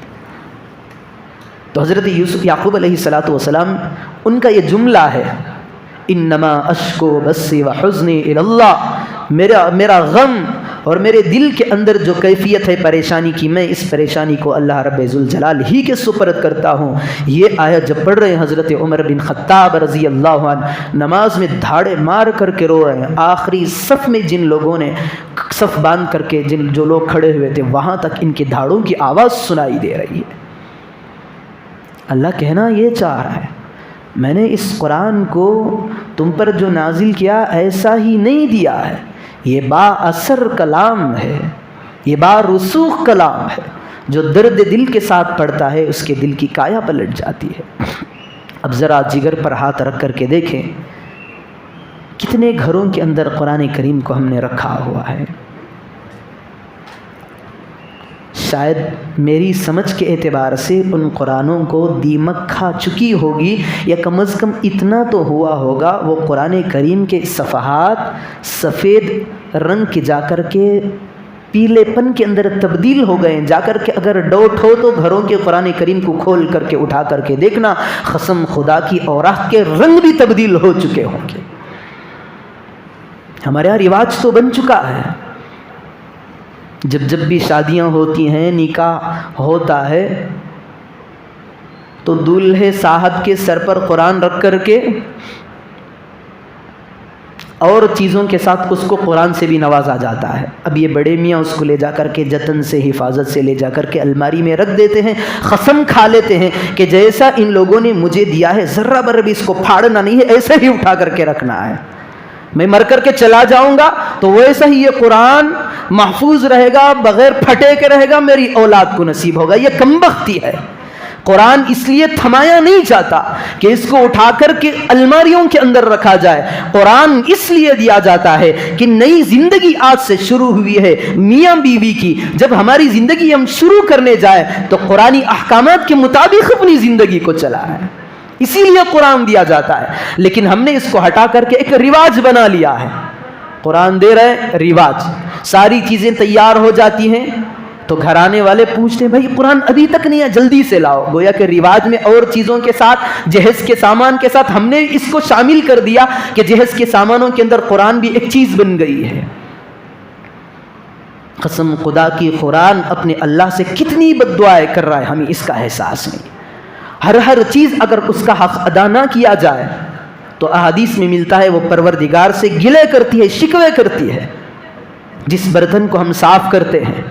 تو حضرت یعقوب علیہ الصلاۃ والسلام ان کا یہ جملہ ہے انما اشکو بثی وحزنی الی اللہ, میرا غم اور میرے دل کے اندر جو کیفیت ہے پریشانی کی, میں اس پریشانی کو اللہ رب ذوالجلال ہی کے سپرد کرتا ہوں. یہ آیت جب پڑھ رہے ہیں حضرت عمر بن خطاب رضی اللہ عنہ نماز میں دھاڑے مار کر کے رو رہے ہیں. آخری صف میں جن لوگوں نے صف باندھ کر کے جو لوگ کھڑے ہوئے تھے وہاں تک ان کے دھاڑوں کی آواز سنائی دے رہی ہے. اللہ کہنا یہ چاہ رہا ہے میں نے اس قرآن کو تم پر جو نازل کیا ایسا ہی نہیں دیا ہے, یہ با اثر کلام ہے, یہ با رسوخ کلام ہے. جو درد دل کے ساتھ پڑھتا ہے اس کے دل کی کایا پلٹ جاتی ہے. اب ذرا جگر پر ہاتھ رکھ کر کے دیکھیں کتنے گھروں کے اندر قرآن کریم کو ہم نے رکھا ہوا ہے. شاید میری سمجھ کے اعتبار سے ان قرآنوں کو دیمک کھا چکی ہوگی, یا کم از کم اتنا تو ہوا ہوگا وہ قرآن کریم کے صفحات سفید رنگ کے جا کر کے پیلے پن کے اندر تبدیل ہو گئے. جا کر کے اگر ڈاؤٹ ہو تو گھروں کے قرآن کریم کو کھول کر کے اٹھا کر کے دیکھنا, قسم خدا کی اوراق کے رنگ بھی تبدیل ہو چکے ہوں گے. ہمارے یہاں رواج تو بن چکا ہے, جب بھی شادیاں ہوتی ہیں نکاح ہوتا ہے تو دولہے صاحب کے سر پر قرآن رکھ کر کے اور چیزوں کے ساتھ اس کو قرآن سے بھی نوازا جاتا ہے. اب یہ بڑے میاں اس کو لے جا کر کے جتن سے حفاظت سے لے جا کر کے الماری میں رکھ دیتے ہیں, قسم کھا لیتے ہیں کہ جیسا ان لوگوں نے مجھے دیا ہے ذرہ بر بھی اس کو پھاڑنا نہیں ہے, ایسے ہی اٹھا کر کے رکھنا ہے. میں مر کر کے چلا جاؤں گا تو ویسا ہی یہ قرآن محفوظ رہے گا, بغیر پھٹے کے رہے گا, میری اولاد کو نصیب ہوگا. یہ کمبختی ہے. قرآن اس لیے تھمایا نہیں جاتا کہ اس کو اٹھا کر کے الماریوں کے اندر رکھا جائے. قرآن اس لیے دیا جاتا ہے کہ نئی زندگی آج سے شروع ہوئی ہے میاں بیوی کی. جب ہماری زندگی ہم شروع کرنے جائیں تو قرآنی احکامات کے مطابق اپنی زندگی کو چلائیں, اسی لیے قرآن دیا جاتا ہے. لیکن ہم نے اس کو ہٹا کر کے ایک رواج بنا لیا ہے. قرآن دے رہے رواج, ساری چیزیں تیار ہو جاتی ہیں تو گھرانے والے پوچھتے ہیں بھائی قرآن ابھی تک نہیں ہے, جلدی سے لاؤ. گویا کہ رواج میں اور چیزوں کے ساتھ, جہیز کے سامان کے ساتھ ہم نے اس کو شامل کر دیا کہ جہیز کے سامانوں کے اندر قرآن بھی ایک چیز بن گئی ہے. قسم خدا کی قرآن اپنے اللہ سے کتنی بد دعائیں کر رہا ہے, ہمیں اس کا احساس نہیں. ہر چیز اگر اس کا حق ادا نہ کیا جائے تو احادیث میں ملتا ہے وہ پروردگار سے گلے کرتی ہے, شکوے کرتی ہے. جس برتن کو ہم صاف کرتے ہیں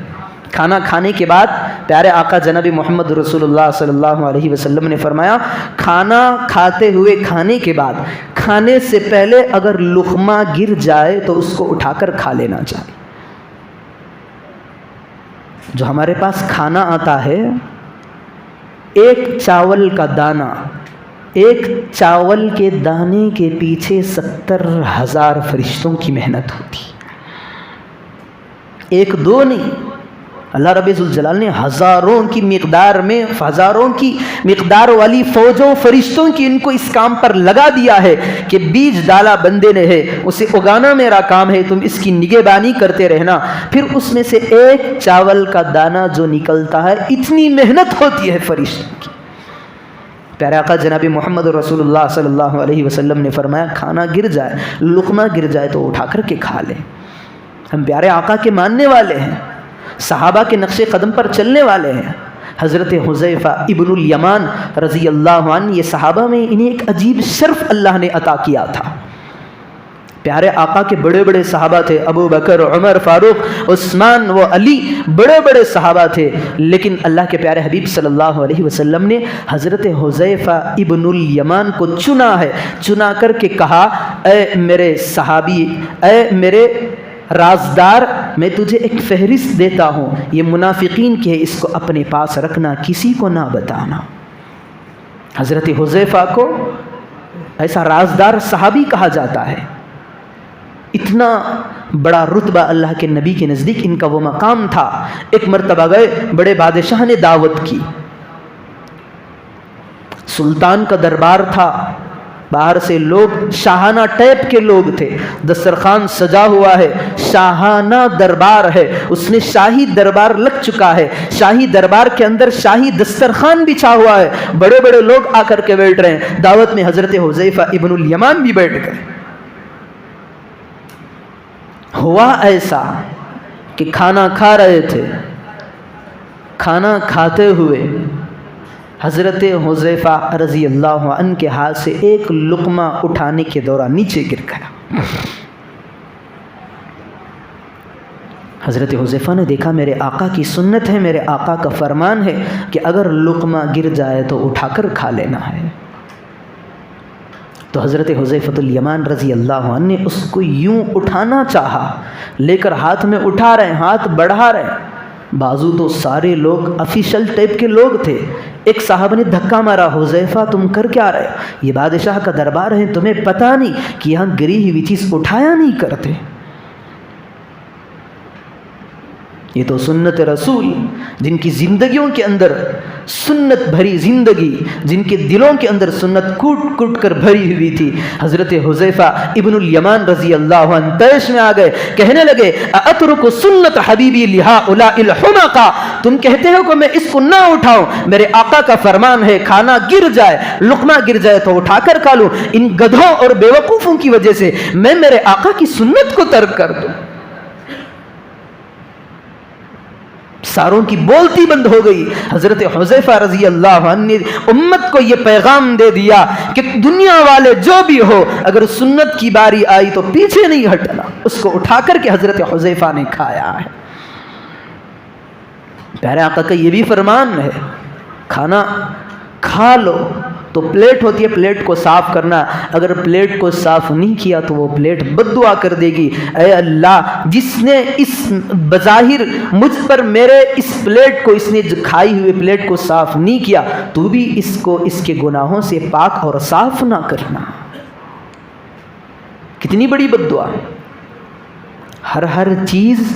کھانا کھانے کے بعد پیارے آقا جناب محمد رسول اللہ صلی اللہ علیہ وسلم نے فرمایا کھانا کھاتے ہوئے کھانے کے بعد کھانے سے پہلے اگر لقمہ گر جائے تو اس کو اٹھا کر کھا لینا چاہیے۔ جو ہمارے پاس کھانا آتا ہے، ایک چاول کا دانہ، ایک چاول کے دانے کے پیچھے 70,000 فرشتوں کی محنت ہوتی، ایک دو نہیں، اللہ رب ذوالجلال نے ہزاروں کی مقدار والی فوجوں فرشتوں کی ان کو اس کام پر لگا دیا ہے کہ بیج ڈالا بندے نے ہے، اسے اگانا میرا کام ہے، تم اس کی نگہبانی کرتے رہنا، پھر اس میں سے ایک چاول کا دانہ جو نکلتا ہے، اتنی محنت ہوتی ہے فرشتوں کی۔ پیارے آقا جناب محمد رسول اللہ صلی اللہ علیہ وسلم نے فرمایا کھانا گر جائے، لقمہ گر جائے تو اٹھا کر کے کھا لیں۔ ہم پیارے آقا کے ماننے والے ہیں، صحابہ کے نقش قدم پر چلنے والے ہیں۔ حضرت حذیفہ ابن الیمان رضی اللہ عنہ، یہ صحابہ میں انہیں ایک عجیب شرف اللہ نے عطا کیا تھا۔ پیارے آقا کے بڑے بڑے صحابہ تھے، ابو بکر، عمر، فاروق، عثمان و علی، بڑے بڑے صحابہ تھے، لیکن اللہ کے پیارے حبیب صلی اللہ علیہ وسلم نے حضرت حذیفہ ابن الیمان کو چنا ہے، چنا کر کے کہا اے میرے صحابی، اے میرے رازدار، میں تجھے ایک فہرست دیتا ہوں، یہ منافقین کی ہے، اس کو اپنے پاس رکھنا، کسی کو نہ بتانا۔ حضرت حذیفہ کو ایسا رازدار صحابی کہا جاتا ہے، اتنا بڑا رتبہ اللہ کے نبی کے نزدیک ان کا وہ مقام تھا۔ ایک مرتبہ گئے، بڑے بادشاہ نے دعوت کی، سلطان کا دربار تھا، باہر سے لوگ شاہانہ ٹائپ کے لوگ تھے، دسترخوان سجا ہوا ہے، شاہانہ دربار ہے، اس میں شاہی دربار لگ چکا ہے، شاہی دربار کے اندر شاہی دسترخوان بچھا ہوا ہے، بڑے بڑے لوگ آ کر کے بیٹھ رہے ہیں، دعوت میں حضرت حذیفہ ابن الیمان بھی بیٹھ گئے۔ ہوا ایسا کہ کھانا کھا رہے تھے، کھانا کھاتے ہوئے حضرت حذیفہ رضی اللہ عنہ کے ہاتھ سے ایک لقمہ اٹھانے کے دوران نیچے گر گیا۔ حضرت حذیفہ نے دیکھا میرے آقا کی سنت ہے، میرے آقا کا فرمان ہے کہ اگر لقمہ گر جائے تو اٹھا کر کھا لینا ہے۔ تو حضرت حذیفہ الیمان رضی اللہ عنہ نے اس کو یوں اٹھانا چاہا، لے کر ہاتھ میں اٹھا رہے ہیں، ہاتھ بڑھا رہے ہیں، بازو تو سارے لوگ افیشل ٹائپ کے لوگ تھے۔ ایک صاحب نے دھکا مارا، حذیفہ تم کر کیا رہے؟ یہ بادشاہ کا دربار ہے، تمہیں پتہ نہیں کہ یہاں گری ہوئی چیز اٹھایا نہیں کرتے؟ یہ تو سنت رسول، جن کی زندگیوں کے اندر سنت بھری زندگی، جن کے دلوں کے اندر سنت کوٹ کوٹ کر بھری ہوئی تھی، حضرت حذیفہ ابن الیمان رضی اللہ عنہ پیش میں آ گئے، کہنے لگے اترک سنت حبیبی لہؤلاء الحمقاء، تم کہتے ہو کہ میں اس کو نہ اٹھاؤں، میرے آقا کا فرمان ہے کھانا گر جائے، لقمہ گر جائے تو اٹھا کر کھا لوں، ان گدھوں اور بیوقوفوں کی وجہ سے میں میرے آقا کی سنت کو ترک کر دوں؟ ساروں کی بولتی بند ہو گئی۔ حضرت حذیفہ رضی اللہ عنہ نے امت کو یہ پیغام دے دیا کہ دنیا والے جو بھی ہو، اگر سنت کی باری آئی تو پیچھے نہیں ہٹنا۔ اس کو اٹھا کر کے حضرت حذیفہ نے کھایا ہے۔ پیارے آقا کا یہ بھی فرمان ہے، کھانا کھا لو تو پلیٹ ہوتی ہے، پلیٹ کو صاف کرنا، اگر پلیٹ کو صاف نہیں کیا تو وہ پلیٹ بد دعا کر دے گی، اے اللہ جس نے اس بظاہر مجھ پر میرے اس پلیٹ کو، اس نے کھائی ہوئے پلیٹ کو صاف نہیں کیا، تو بھی اس کو اس کے گناہوں سے پاک اور صاف نہ کرنا۔ کتنی بڑی بد دعا۔ ہر چیز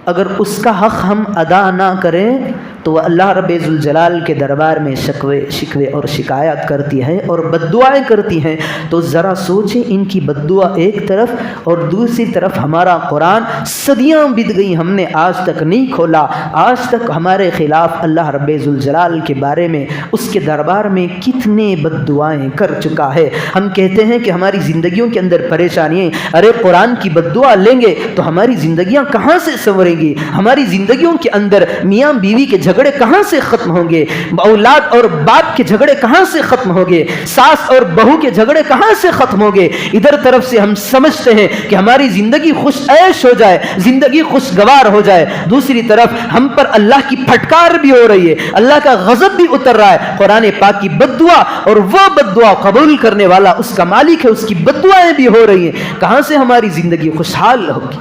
اگر اس کا حق ہم ادا نہ کریں تو وہ اللہ رب ذوالجلال کے دربار میں شکوے اور شکایت کرتی ہے اور بد دعائیں کرتی ہیں۔ تو ذرا سوچیں، ان کی بد دعا ایک طرف اور دوسری طرف ہمارا قرآن صدیاں بیت گئی، ہم نے آج تک نہیں کھولا، آج تک ہمارے خلاف اللہ رب ذوالجلال کے بارے میں، اس کے دربار میں کتنے بد دعائیں کر چکا ہے۔ ہم کہتے ہیں کہ ہماری زندگیوں کے اندر پریشانیاں، ارے قرآن کی بد دعا لیں گے تو ہماری زندگیاں کہاں سے سنوریں گی؟ ہماری زندگیوں کے اندر میاں بیوی کے جھگڑے جھگڑے کہاں سے ختم ہوں گے، اولاد اور باپ کے جھگڑے کہاں سے ختم ہوں گے، ساس اور بہو کے جھگڑے کہاں سے ختم ہوں گے۔ ادھر طرف سے ہم سمجھتے ہیں کہ ہماری زندگی خوش عیش ہو جائے، زندگی خوشگوار ہو جائے، دوسری طرف ہم پر اللہ کی پھٹکار بھی ہو رہی ہے، اللہ کا غضب بھی اتر رہا ہے، قرآن پاک کی بد دعا اور وہ بد دعا قبول کرنے والا اس کا مالک ہے، اس کی بد دعائیں بھی ہو رہی ہیں، کہاں سے ہماری زندگی خوشحال ہوگی؟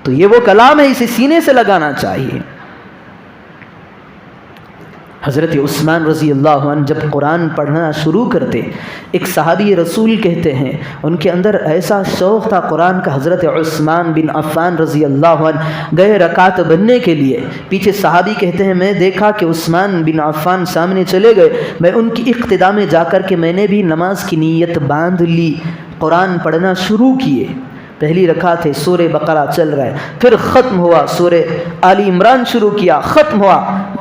تو یہ وہ کلام ہے، اسے سینے سے لگانا چاہیے۔ حضرت عثمان رضی اللہ عنہ جب قرآن پڑھنا شروع کرتے، ایک صحابی رسول کہتے ہیں ان کے اندر ایسا شوق تھا قرآن کا، حضرت عثمان بن عفان رضی اللہ عنہ گئے رکعت بننے کے لیے، پیچھے صحابی کہتے ہیں میں دیکھا کہ عثمان بن عفان سامنے چلے گئے، میں ان کی اقتداء میں جا کر کے میں نے بھی نماز کی نیت باندھ لی، قرآن پڑھنا شروع کیے۔ پہلی رکعت ہے، سورہ بقرہ چل رہا ہے، پھر ختم ہوا، سورہ آل عمران شروع کیا، ختم ہوا،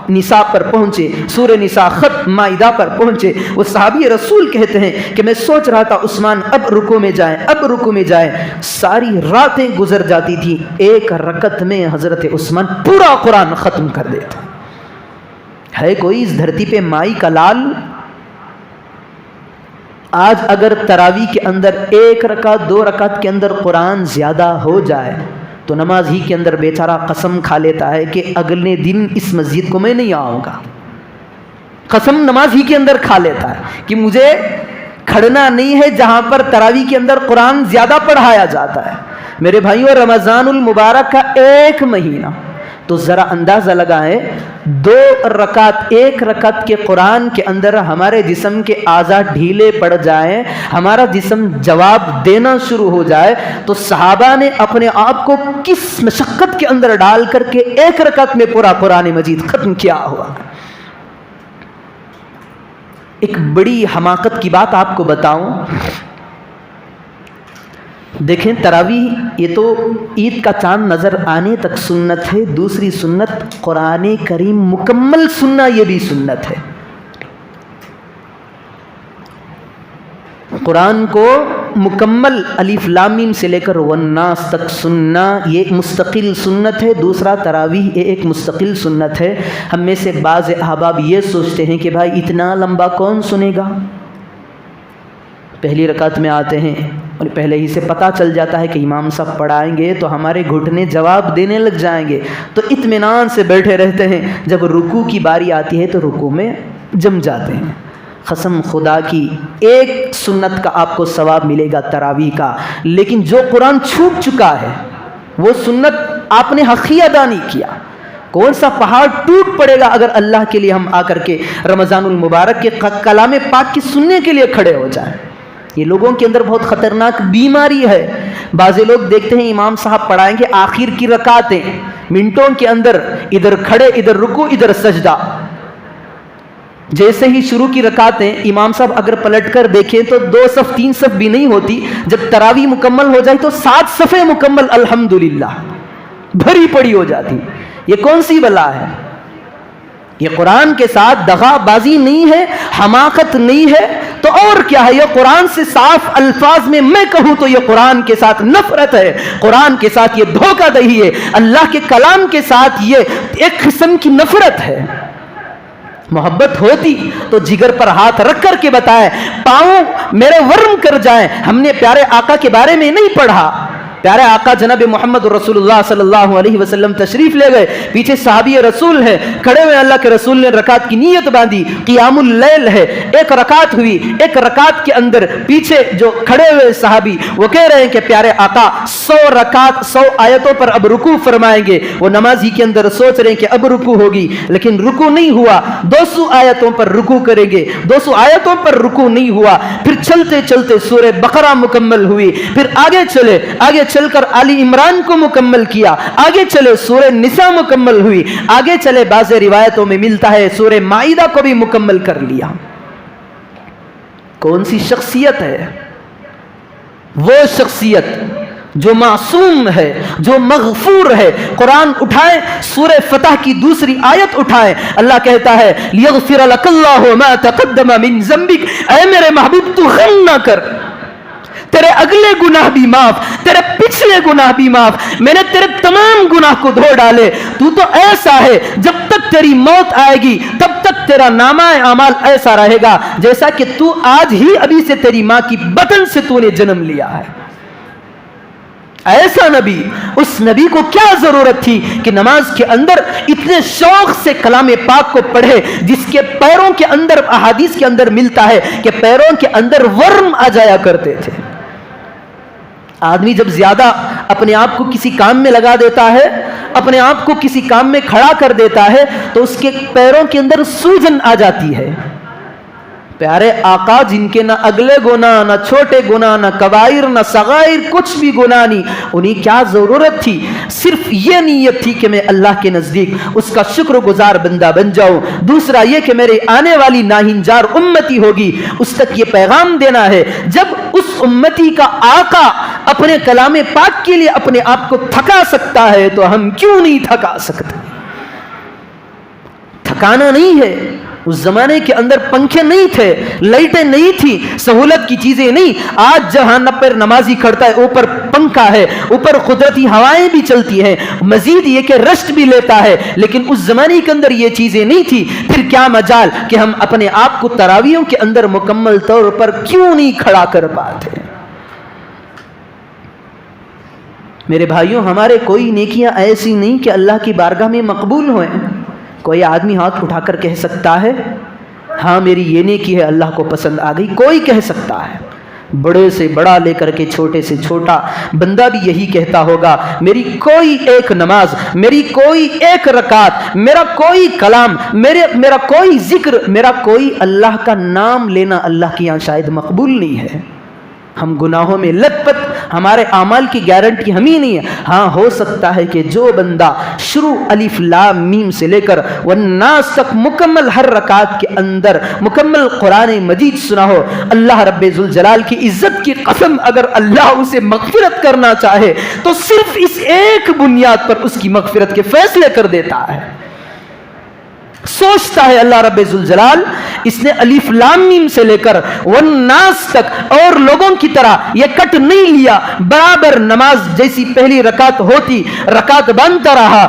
نساء پر پہنچے، سورہ نساء ختم، مائدہ پر پہنچے۔ وہ صحابی رسول کہتے ہیں کہ میں سوچ رہا تھا عثمان اب رکوع میں جائیں، اب رکوع میں جائیں، ساری راتیں گزر جاتی تھی، ایک رکعت میں حضرت عثمان پورا قرآن ختم کر دیتے۔ ہے کوئی اس دھرتی پہ مائی کا لال؟ آج اگر تراویح کے اندر ایک رکعت دو رکعت کے اندر قرآن زیادہ ہو جائے تو نماز ہی کے اندر بیچارہ قسم کھا لیتا ہے کہ اگلے دن اس مسجد کو میں نہیں آؤں گا، قسم نماز ہی کے اندر کھا لیتا ہے کہ مجھے کھڑنا نہیں ہے جہاں پر تراویح کے اندر قرآن زیادہ پڑھایا جاتا ہے۔ میرے بھائیوں، رمضان المبارک کا ایک مہینہ تو ذرا اندازہ لگائیں، دو رکعت ایک رکعت کے قرآن کے اندر ہمارے جسم کے اعضاء ڈھیلے پڑ جائیں، ہمارا جسم جواب دینا شروع ہو جائے تو صحابہ نے اپنے آپ کو کس مشقت کے اندر ڈال کر کے ایک رکعت میں پورا قرآن مجید ختم کیا ہوا۔ ایک بڑی حماقت کی بات آپ کو بتاؤں، دیکھیں تراویح یہ تو عید کا چاند نظر آنے تک سنت ہے، دوسری سنت قرآن کریم مکمل سننا، یہ بھی سنت ہے۔ قرآن کو مکمل الف لام میم سے لے کر والناس تک سننا یہ مستقل سنت ہے، دوسرا تراویح یہ ایک مستقل سنت ہے۔ ہم میں سے بعض احباب یہ سوچتے ہیں کہ بھائی اتنا لمبا کون سنے گا، پہلی رکعت میں آتے ہیں اور پہلے ہی سے پتہ چل جاتا ہے کہ امام صاحب پڑھائیں گے تو ہمارے گھٹنے جواب دینے لگ جائیں گے، تو اطمینان سے بیٹھے رہتے ہیں، جب رکوع کی باری آتی ہے تو رکوع میں جم جاتے ہیں۔ قسم خدا کی ایک سنت کا آپ کو ثواب ملے گا تراویح کا، لیکن جو قرآن چھوٹ چکا ہے وہ سنت آپ نے حقیقی ادا نہیں کیا۔ کون سا پہاڑ ٹوٹ پڑے گا اگر اللہ کے لیے ہم آ کر کے رمضان المبارک کے کلام پاک کی سننے کے لیے کھڑے ہو جائیں۔ یہ لوگوں کے اندر بہت خطرناک بیماری ہے۔ بعض لوگ دیکھتے ہیں امام صاحب پڑھائیں گے آخر کی رکعتیں، منٹوں کے اندر ادھر کھڑے ادھر رکوع ادھر سجدہ، جیسے ہی شروع کی رکعتیں امام صاحب اگر پلٹ کر دیکھیں تو 2 صف 3 صف بھی نہیں ہوتی، جب تراویح مکمل ہو جائے تو 7 صفیں مکمل الحمدللہ بھری پڑی ہو جاتی۔ یہ کون سی بلا ہے؟ یہ قرآن کے ساتھ دغا بازی نہیں ہے، حماقت نہیں ہے تو اور کیا ہے؟ یہ قرآن سے صاف الفاظ میں میں کہوں تو یہ قرآن کے ساتھ نفرت ہے، قرآن کے ساتھ یہ دھوکہ دہی ہے، اللہ کے کلام کے ساتھ یہ ایک قسم کی نفرت ہے۔ محبت ہوتی تو جگر پر ہاتھ رکھ کر کے بتائے، پاؤں میرے ورم کر جائیں۔ ہم نے پیارے آقا کے بارے میں نہیں پڑھا، پیارے آقا جناب محمد رسول اللہ صلی اللہ علیہ وسلم تشریف لے گئے، پیچھے صحابی رسول ہے کھڑے ہوئے، اللہ کے رسول نے رکعت کی نیت باندھی، قیام اللیل ہے، ایک رکعت ہوئی، ایک رکعت کے اندر پیچھے جو کھڑے ہوئے صحابی وہ کہہ رہے ہیں کہ پیارے آقا 100 رکعت 100 آیتوں پر اب رکوع فرمائیں گے۔ وہ نمازی کے اندر سوچ رہے ہیں کہ اب رکوع ہوگی، لیکن رکوع نہیں ہوا، 200 آیتوں پر رکوع کریں گے، 200 آیتوں پر رکوع نہیں ہوا۔ پھر چلتے چلتے سورہ بقرہ مکمل ہوئی، پھر آگے چل کر آل عمران کو مکمل کیا، آگے چلے سورہ نساء مکمل ہوئی، آگے چلے بعض روایتوں میں ملتا ہے سورہ مائدہ کو بھی مکمل کر لیا۔ کون سی شخصیت ہے؟ وہ شخصیت جو معصوم ہے، جو مغفور ہے۔ قرآن اٹھائیں، سورہ فتح کی دوسری آیت اٹھائیں، اللہ کہتا ہے لِيَغْفِرَ لَكَ اللَّهُ مَا تَقَدَّمَ مِن ذَنبِكَ، اے میرے محبوب تو غم نہ کر، تیرے اگلے گناہ بھی معاف، تیرے پچھلے گناہ بھی معاف، میں نے تیرے تمام گناہ کو دھو ڈالے. تو ایسا ہے جب تک تیری موت آئے گی تب تک تیرا نامہ اعمال ایسا رہے گا جیسا کہ تو آج ہی ابھی سے تیری ماں کی بطن سے تو نے جنم لیا ہے. ایسا نبی، اس نبی کو کیا ضرورت تھی کہ نماز کے اندر اتنے شوق سے کلام پاک کو پڑھے جس کے پیروں کے اندر احادیث کے اندر ملتا ہے کہ پیروں کے اندر ورم آ جایا کرتے تھے. آدمی جب زیادہ اپنے آپ کو کسی کام میں لگا دیتا ہے، اپنے آپ کو کسی کام میں کھڑا کر دیتا ہے تو اس کے پیروں کے اندر سوجن آ جاتی ہے. پیارے آقا جن کے نہ اگلے گناہ، نہ چھوٹے گناہ، نہ کبائر نہ صغائر، کچھ بھی گناہ نہیں، انہیں کیا ضرورت تھی؟ صرف یہ نیت تھی کہ میں اللہ کے نزدیک اس کا شکر گزار بندہ بن جاؤں. دوسرا یہ کہ میرے آنے والی ناہنجار امتی ہوگی اس تک یہ پیغام دینا ہے. جب اس امتی کا آقا اپنے کلام پاک کے لیے اپنے آپ کو تھکا سکتا ہے تو ہم کیوں نہیں تھکا سکتے؟ تھکانا نہیں ہے. اس زمانے کے اندر پنکھے نہیں تھے، لائٹیں نہیں تھی، سہولت کی چیزیں نہیں. آج جہاں پر نمازی کھڑتا ہے اوپر پنکھا ہے، اوپر قدرتی ہوائیں بھی چلتی ہیں، مزید یہ کہ رشٹ بھی لیتا ہے. لیکن اس زمانے کے اندر یہ چیزیں نہیں تھی. پھر کیا مجال کہ ہم اپنے آپ کو تراویحوں کے اندر مکمل طور پر کیوں نہیں کھڑا کر پاتے؟ میرے بھائیوں، ہمارے کوئی نیکیاں ایسی نہیں کہ اللہ کی بارگاہ میں مقبول ہوئیں. کوئی آدمی ہاتھ اٹھا کر کہہ سکتا ہے ہاں میری یہ نیکی ہے اللہ کو پسند آ گئی؟ کوئی کہہ سکتا ہے. بڑے سے بڑا لے کر کے چھوٹے سے چھوٹا بندہ بھی یہی کہتا ہوگا میری کوئی ایک نماز، میری کوئی ایک رکعت، میرا کوئی کلام، میرا کوئی ذکر، میرا کوئی اللہ کا نام لینا اللہ کے یہاں شاید مقبول نہیں ہے. ہم گناہوں میں لت پت، ہمارے اعمال کی گارنٹی ہم ہی نہیں ہے. ہاں ہو سکتا ہے کہ جو بندہ شروع الف لام میم سے لے کر والناس تک مکمل ہر رکعت کے اندر مکمل قرآن مجید سنا ہو، اللہ رب ذوالجلال کی عزت کی قسم اگر اللہ اسے مغفرت کرنا چاہے تو صرف اس ایک بنیاد پر اس کی مغفرت کے فیصلے کر دیتا ہے. سوچتا ہے اللہ رب ذوالجلال اس نے الف لام میم سے لے کر والناس تک اور لوگوں کی طرح یہ کٹ نہیں لیا، برابر نماز جیسی پہلی رکعت ہوتی، رکعت بنتا رہا،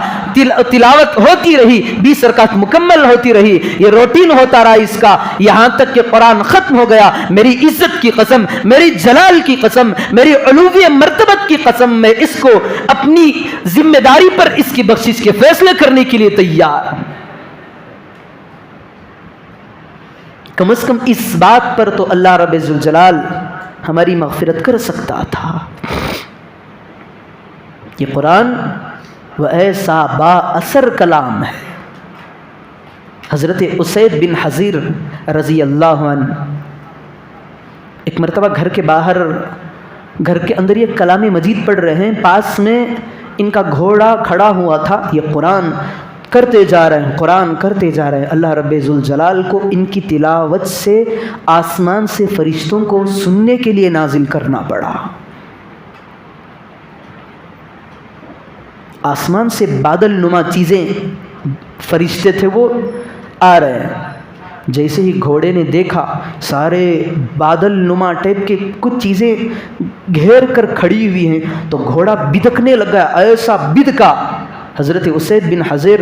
تلاوت ہوتی رہی، 20 رکعت مکمل ہوتی رہی، یہ روٹین ہوتا رہا اس کا، یہاں تک کہ قرآن ختم ہو گیا. میری عزت کی قسم، میری جلال کی قسم، میری علوی مرتبت کی قسم، میں اس کو اپنی ذمہ داری پر اس کی بخشش کے فیصلے کرنے کے لیے تیار ہوں. کم از کم اس بات پر تو اللہ رب ذوالجلال ہماری مغفرت کر سکتا تھا. یہ قرآن وہ ایسا با اثر کلام ہے. حضرت اسید بن حضیر رضی اللہ عنہ ایک مرتبہ گھر کے باہر، گھر کے اندر یہ کلام مجید پڑھ رہے ہیں، پاس میں ان کا گھوڑا کھڑا ہوا تھا، یہ قرآن کرتے جا رہے ہیں، قرآن کرتے جا رہے ہیں. اللہ رب ذوالجلال کو ان کی تلاوت سے آسمان سے فرشتوں کو سننے کے لیے نازل کرنا پڑا. آسمان سے بادل نما چیزیں، فرشتے تھے وہ آ رہے ہیں. جیسے ہی گھوڑے نے دیکھا سارے بادل نما ٹائپ کے کچھ چیزیں گھیر کر کھڑی ہوئی ہیں تو گھوڑا بدکنے لگا، ایسا بدکا. حضرت اسید بن حضیر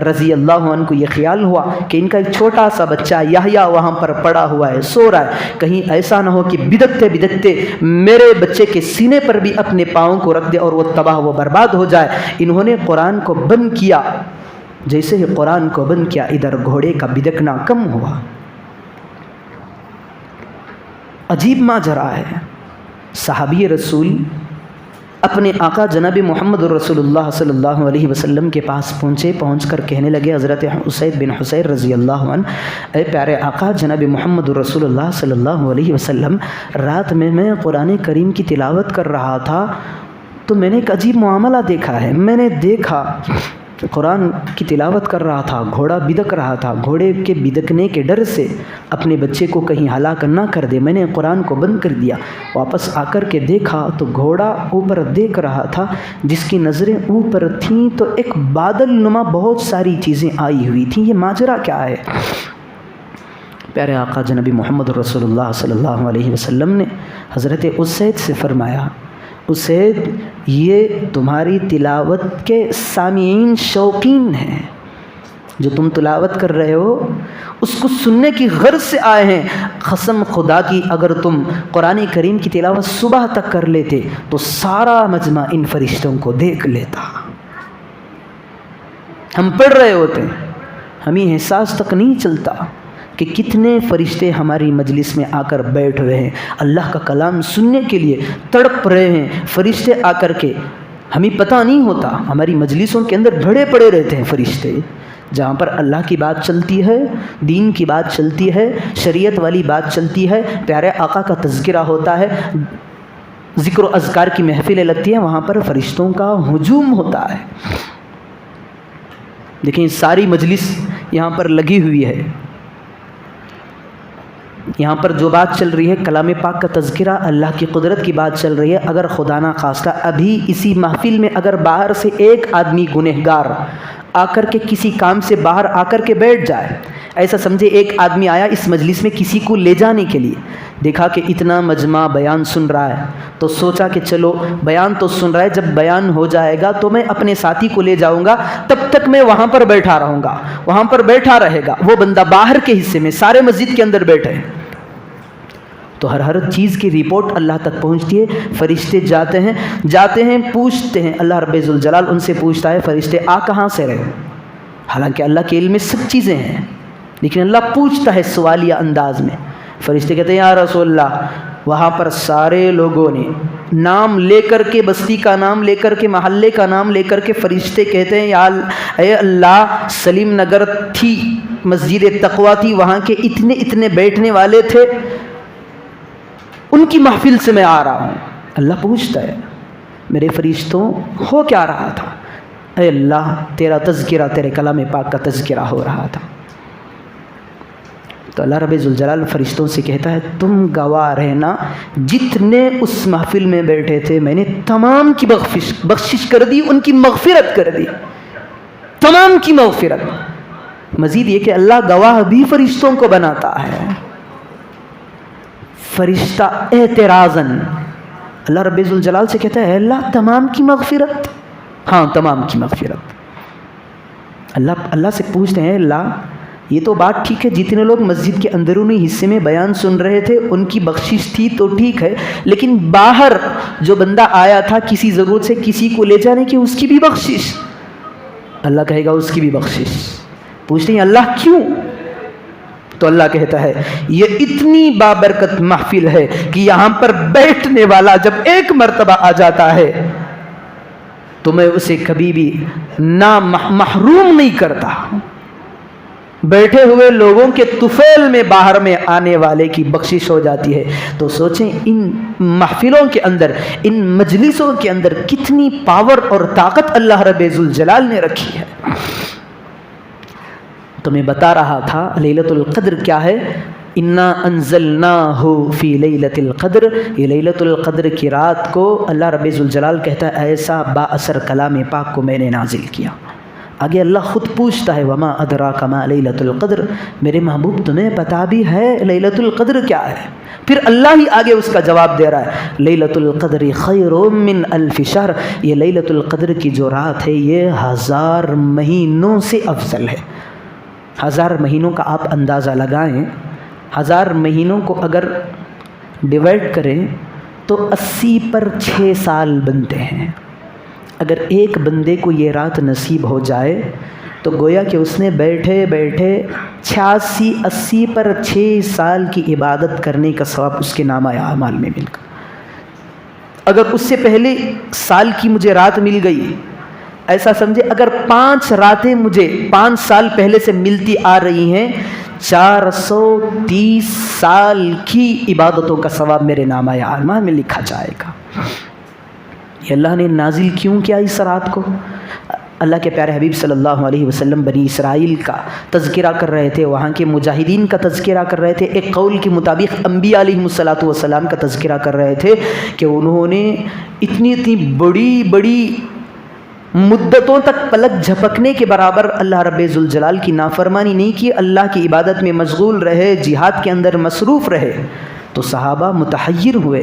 رضی اللہ عنہ کو یہ خیال ہوا کہ ان کا ایک چھوٹا سا بچہ یحییٰ وہاں پر پڑا ہوا ہے، سو رہا ہے، کہیں ایسا نہ ہو کہ بدکتے بدکتے میرے بچے کے سینے پر بھی اپنے پاؤں کو رکھ دے اور وہ تباہ و برباد ہو جائے. انہوں نے قرآن کو بند کیا. جیسے ہی قرآن کو بند کیا ادھر گھوڑے کا بدکنا کم ہوا. عجیب ماجرا ہے. صحابی رسول اپنے آقا جناب محمد رسول اللہ صلی اللہ علیہ وسلم کے پاس پہنچے، پہنچ کر کہنے لگے حضرت اسید بن حضیر رضی اللہ عنہ، اے پیارے آقا جناب محمد رسول اللہ صلی اللہ علیہ وسلم، رات میں قرآن کریم کی تلاوت کر رہا تھا تو میں نے ایک عجیب معاملہ دیکھا ہے. میں نے دیکھا قرآن کی تلاوت کر رہا تھا، گھوڑا بدک رہا تھا، گھوڑے کے بدکنے کے ڈر سے اپنے بچے کو کہیں ہلاک نہ کر دے، میں نے قرآن کو بند کر دیا. واپس آ کر کے دیکھا تو گھوڑا اوپر دیکھ رہا تھا، جس کی نظریں اوپر تھیں تو ایک بادل نما بہت ساری چیزیں آئی ہوئی تھیں. یہ ماجرا کیا ہے؟ پیارے آقا جناب محمد رسول اللہ صلی اللہ علیہ وسلم نے حضرت اسید سے فرمایا، اسید یہ تمہاری تلاوت کے سامعین شوقین ہیں، جو تم تلاوت کر رہے ہو اس کو سننے کی غرض سے آئے ہیں۔ قسم خدا کی اگر تم قرآن کریم کی تلاوت صبح تک کر لیتے تو سارا مجمع ان فرشتوں کو دیکھ لیتا۔ ہم پڑھ رہے ہوتے ہیں، ہمیں احساس تک نہیں چلتا کہ کتنے فرشتے ہماری مجلس میں آ کر بیٹھ ہوئے ہیں، اللہ کا کلام سننے کے لیے تڑپ رہے ہیں فرشتے آ کر کے۔ ہمیں پتہ نہیں ہوتا، ہماری مجلسوں کے اندر بھرے پڑے رہتے ہیں فرشتے، جہاں پر اللہ کی بات چلتی ہے، دین کی بات چلتی ہے، شریعت والی بات چلتی ہے، پیارے آقا کا تذکرہ ہوتا ہے، ذکر و اذکار کی محفلیں لگتی ہیں، وہاں پر فرشتوں کا ہجوم ہوتا ہے۔ دیکھیں ساری مجلس یہاں پر لگی ہوئی ہے، یہاں پر جو بات چل رہی ہے کلام پاک کا تذکرہ، اللہ کی قدرت کی بات چل رہی ہے۔ اگر خدا نہ خواستہ ابھی اسی محفل میں اگر باہر سے ایک آدمی گنہگار آ کر کے کسی کام سے باہر آ کر کے بیٹھ جائے، ایسا سمجھے ایک آدمی آیا اس مجلس میں کسی کو لے جانے کے لیے، دیکھا کہ اتنا مجمع بیان سن رہا ہے تو سوچا کہ چلو بیان تو سن رہا ہے، جب بیان ہو جائے گا تو میں اپنے ساتھی کو لے جاؤں گا، تب تک میں وہاں پر بیٹھا رہوں گا، وہاں پر بیٹھا رہے گا۔ وہ بندہ باہر کے حصے میں سارے مسجد کے اندر بیٹھے تو ہر چیز کی رپورٹ اللہ تک پہنچتی ہے۔ فرشتے جاتے ہیں پوچھتے ہیں، اللہ رب ذوالجلال ان سے پوچھتا ہے فرشتے آ کہاں سے رہے؟ حالانکہ اللہ کے علم میں سب چیزیں ہیں، لیکن اللہ پوچھتا ہے سوالیہ انداز میں۔ فرشتے کہتے ہیں یا رسول اللہ، وہاں پر سارے لوگوں نے نام لے کر کے، بستی کا نام لے کر کے، محلے کا نام لے کر کے، فرشتے کہتے ہیں یا اے اللہ سلیم نگر تھی، مسجد تقویٰ تھی، وہاں کے اتنے بیٹھنے والے تھے، ان کی محفل سے میں آ رہا ہوں۔ اللہ پوچھتا ہے میرے فرشتوں ہو کیا رہا تھا؟ اے اللہ تیرا تذکرہ، تیرے کلام پاک کا تذکرہ ہو رہا تھا۔ تو اللہ رب ذوالجلال فرشتوں سے کہتا ہے تم گواہ رہنا، جتنے اس محفل میں بیٹھے تھے میں نے تمام کی بخشش کر دی، ان کی مغفرت کر دی، تمام کی مغفرت۔ مزید یہ کہ اللہ گواہ بھی فرشتوں کو بناتا ہے۔ فرشتہ اعتراضاً اللہ رب ذوالجلال سے کہتا ہے اللہ تمام کی مغفرت، ہاں تمام کی مغفرت۔ اللہ سے پوچھتے ہیں اللہ یہ تو بات ٹھیک ہے، جتنے لوگ مسجد کے اندرونی حصے میں بیان سن رہے تھے ان کی بخشش تھی تو ٹھیک ہے، لیکن باہر جو بندہ آیا تھا کسی ضرورت سے کسی کو لے جانے کی، اس کی بھی بخشش؟ اللہ کہے گا اس کی بھی بخشش۔ پوچھتے ہیں اللہ کیوں؟ تو اللہ کہتا ہے یہ اتنی بابرکت محفل ہے کہ یہاں پر بیٹھنے والا جب ایک مرتبہ آ جاتا ہے تو میں اسے کبھی بھی محروم نہیں کرتا۔ بیٹھے ہوئے لوگوں کے طفیل میں باہر میں آنے والے کی بخشش ہو جاتی ہے۔ تو سوچیں ان محفلوں کے اندر، ان مجلسوں کے اندر کتنی پاور اور طاقت اللہ رب ذوالجلال نے رکھی ہے۔ تو میں بتا رہا تھا لیلۃ القدر کیا ہے، انا انزلناہ فی لیلۃ القدر، یہ لیلۃ القدر کی رات کو اللہ رب ذوالجلال کہتا ہے ایسا با اثر کلام پاک کو میں نے نازل کیا۔ آگے اللہ خود پوچھتا ہے وما ادراک ما لیلۃ القدر، میرے محبوب تمہیں پتہ بھی ہے لیلۃ القدر کیا ہے؟ پھر اللہ ہی آگے اس کا جواب دے رہا ہے لیلۃ القدر خیر من الف شہر، یہ لیلۃ القدر کی جو رات ہے یہ 1000 مہینوں سے افضل ہے۔ 1000 مہینوں کا آپ اندازہ لگائیں، 1000 مہینوں کو اگر ڈیوائڈ کریں تو 80 پر 6 سال بنتے ہیں۔ اگر ایک بندے کو یہ رات نصیب ہو جائے تو گویا کہ اس نے بیٹھے بیٹھے 86-80 پر 6 سال کی عبادت کرنے کا ثواب اس کے نامہ اعمال میں مل گا۔ اگر اس سے پہلے سال کی مجھے رات مل گئی، ایسا سمجھے اگر 5 راتیں مجھے 5 سال پہلے سے ملتی آ رہی ہیں، 430 سال کی عبادتوں کا ثواب میرے نامہ اعمال میں لکھا جائے گا۔ یہ اللہ نے نازل کیوں کیا اس رات کو؟ اللہ کے پیارے حبیب صلی اللہ علیہ وسلم بنی اسرائیل کا تذکرہ کر رہے تھے، وہاں کے مجاہدین کا تذکرہ کر رہے تھے، ایک قول کے مطابق انبیاء علیہ السلام کا تذکرہ کر رہے تھے کہ انہوں نے اتنی بڑی مدتوں تک پلک جھپکنے کے برابر اللہ رب ذوالجلال کی نافرمانی نہیں کی، اللہ کی عبادت میں مشغول رہے، جہاد کے اندر مصروف رہے، تو صحابہ متحیر ہوئے،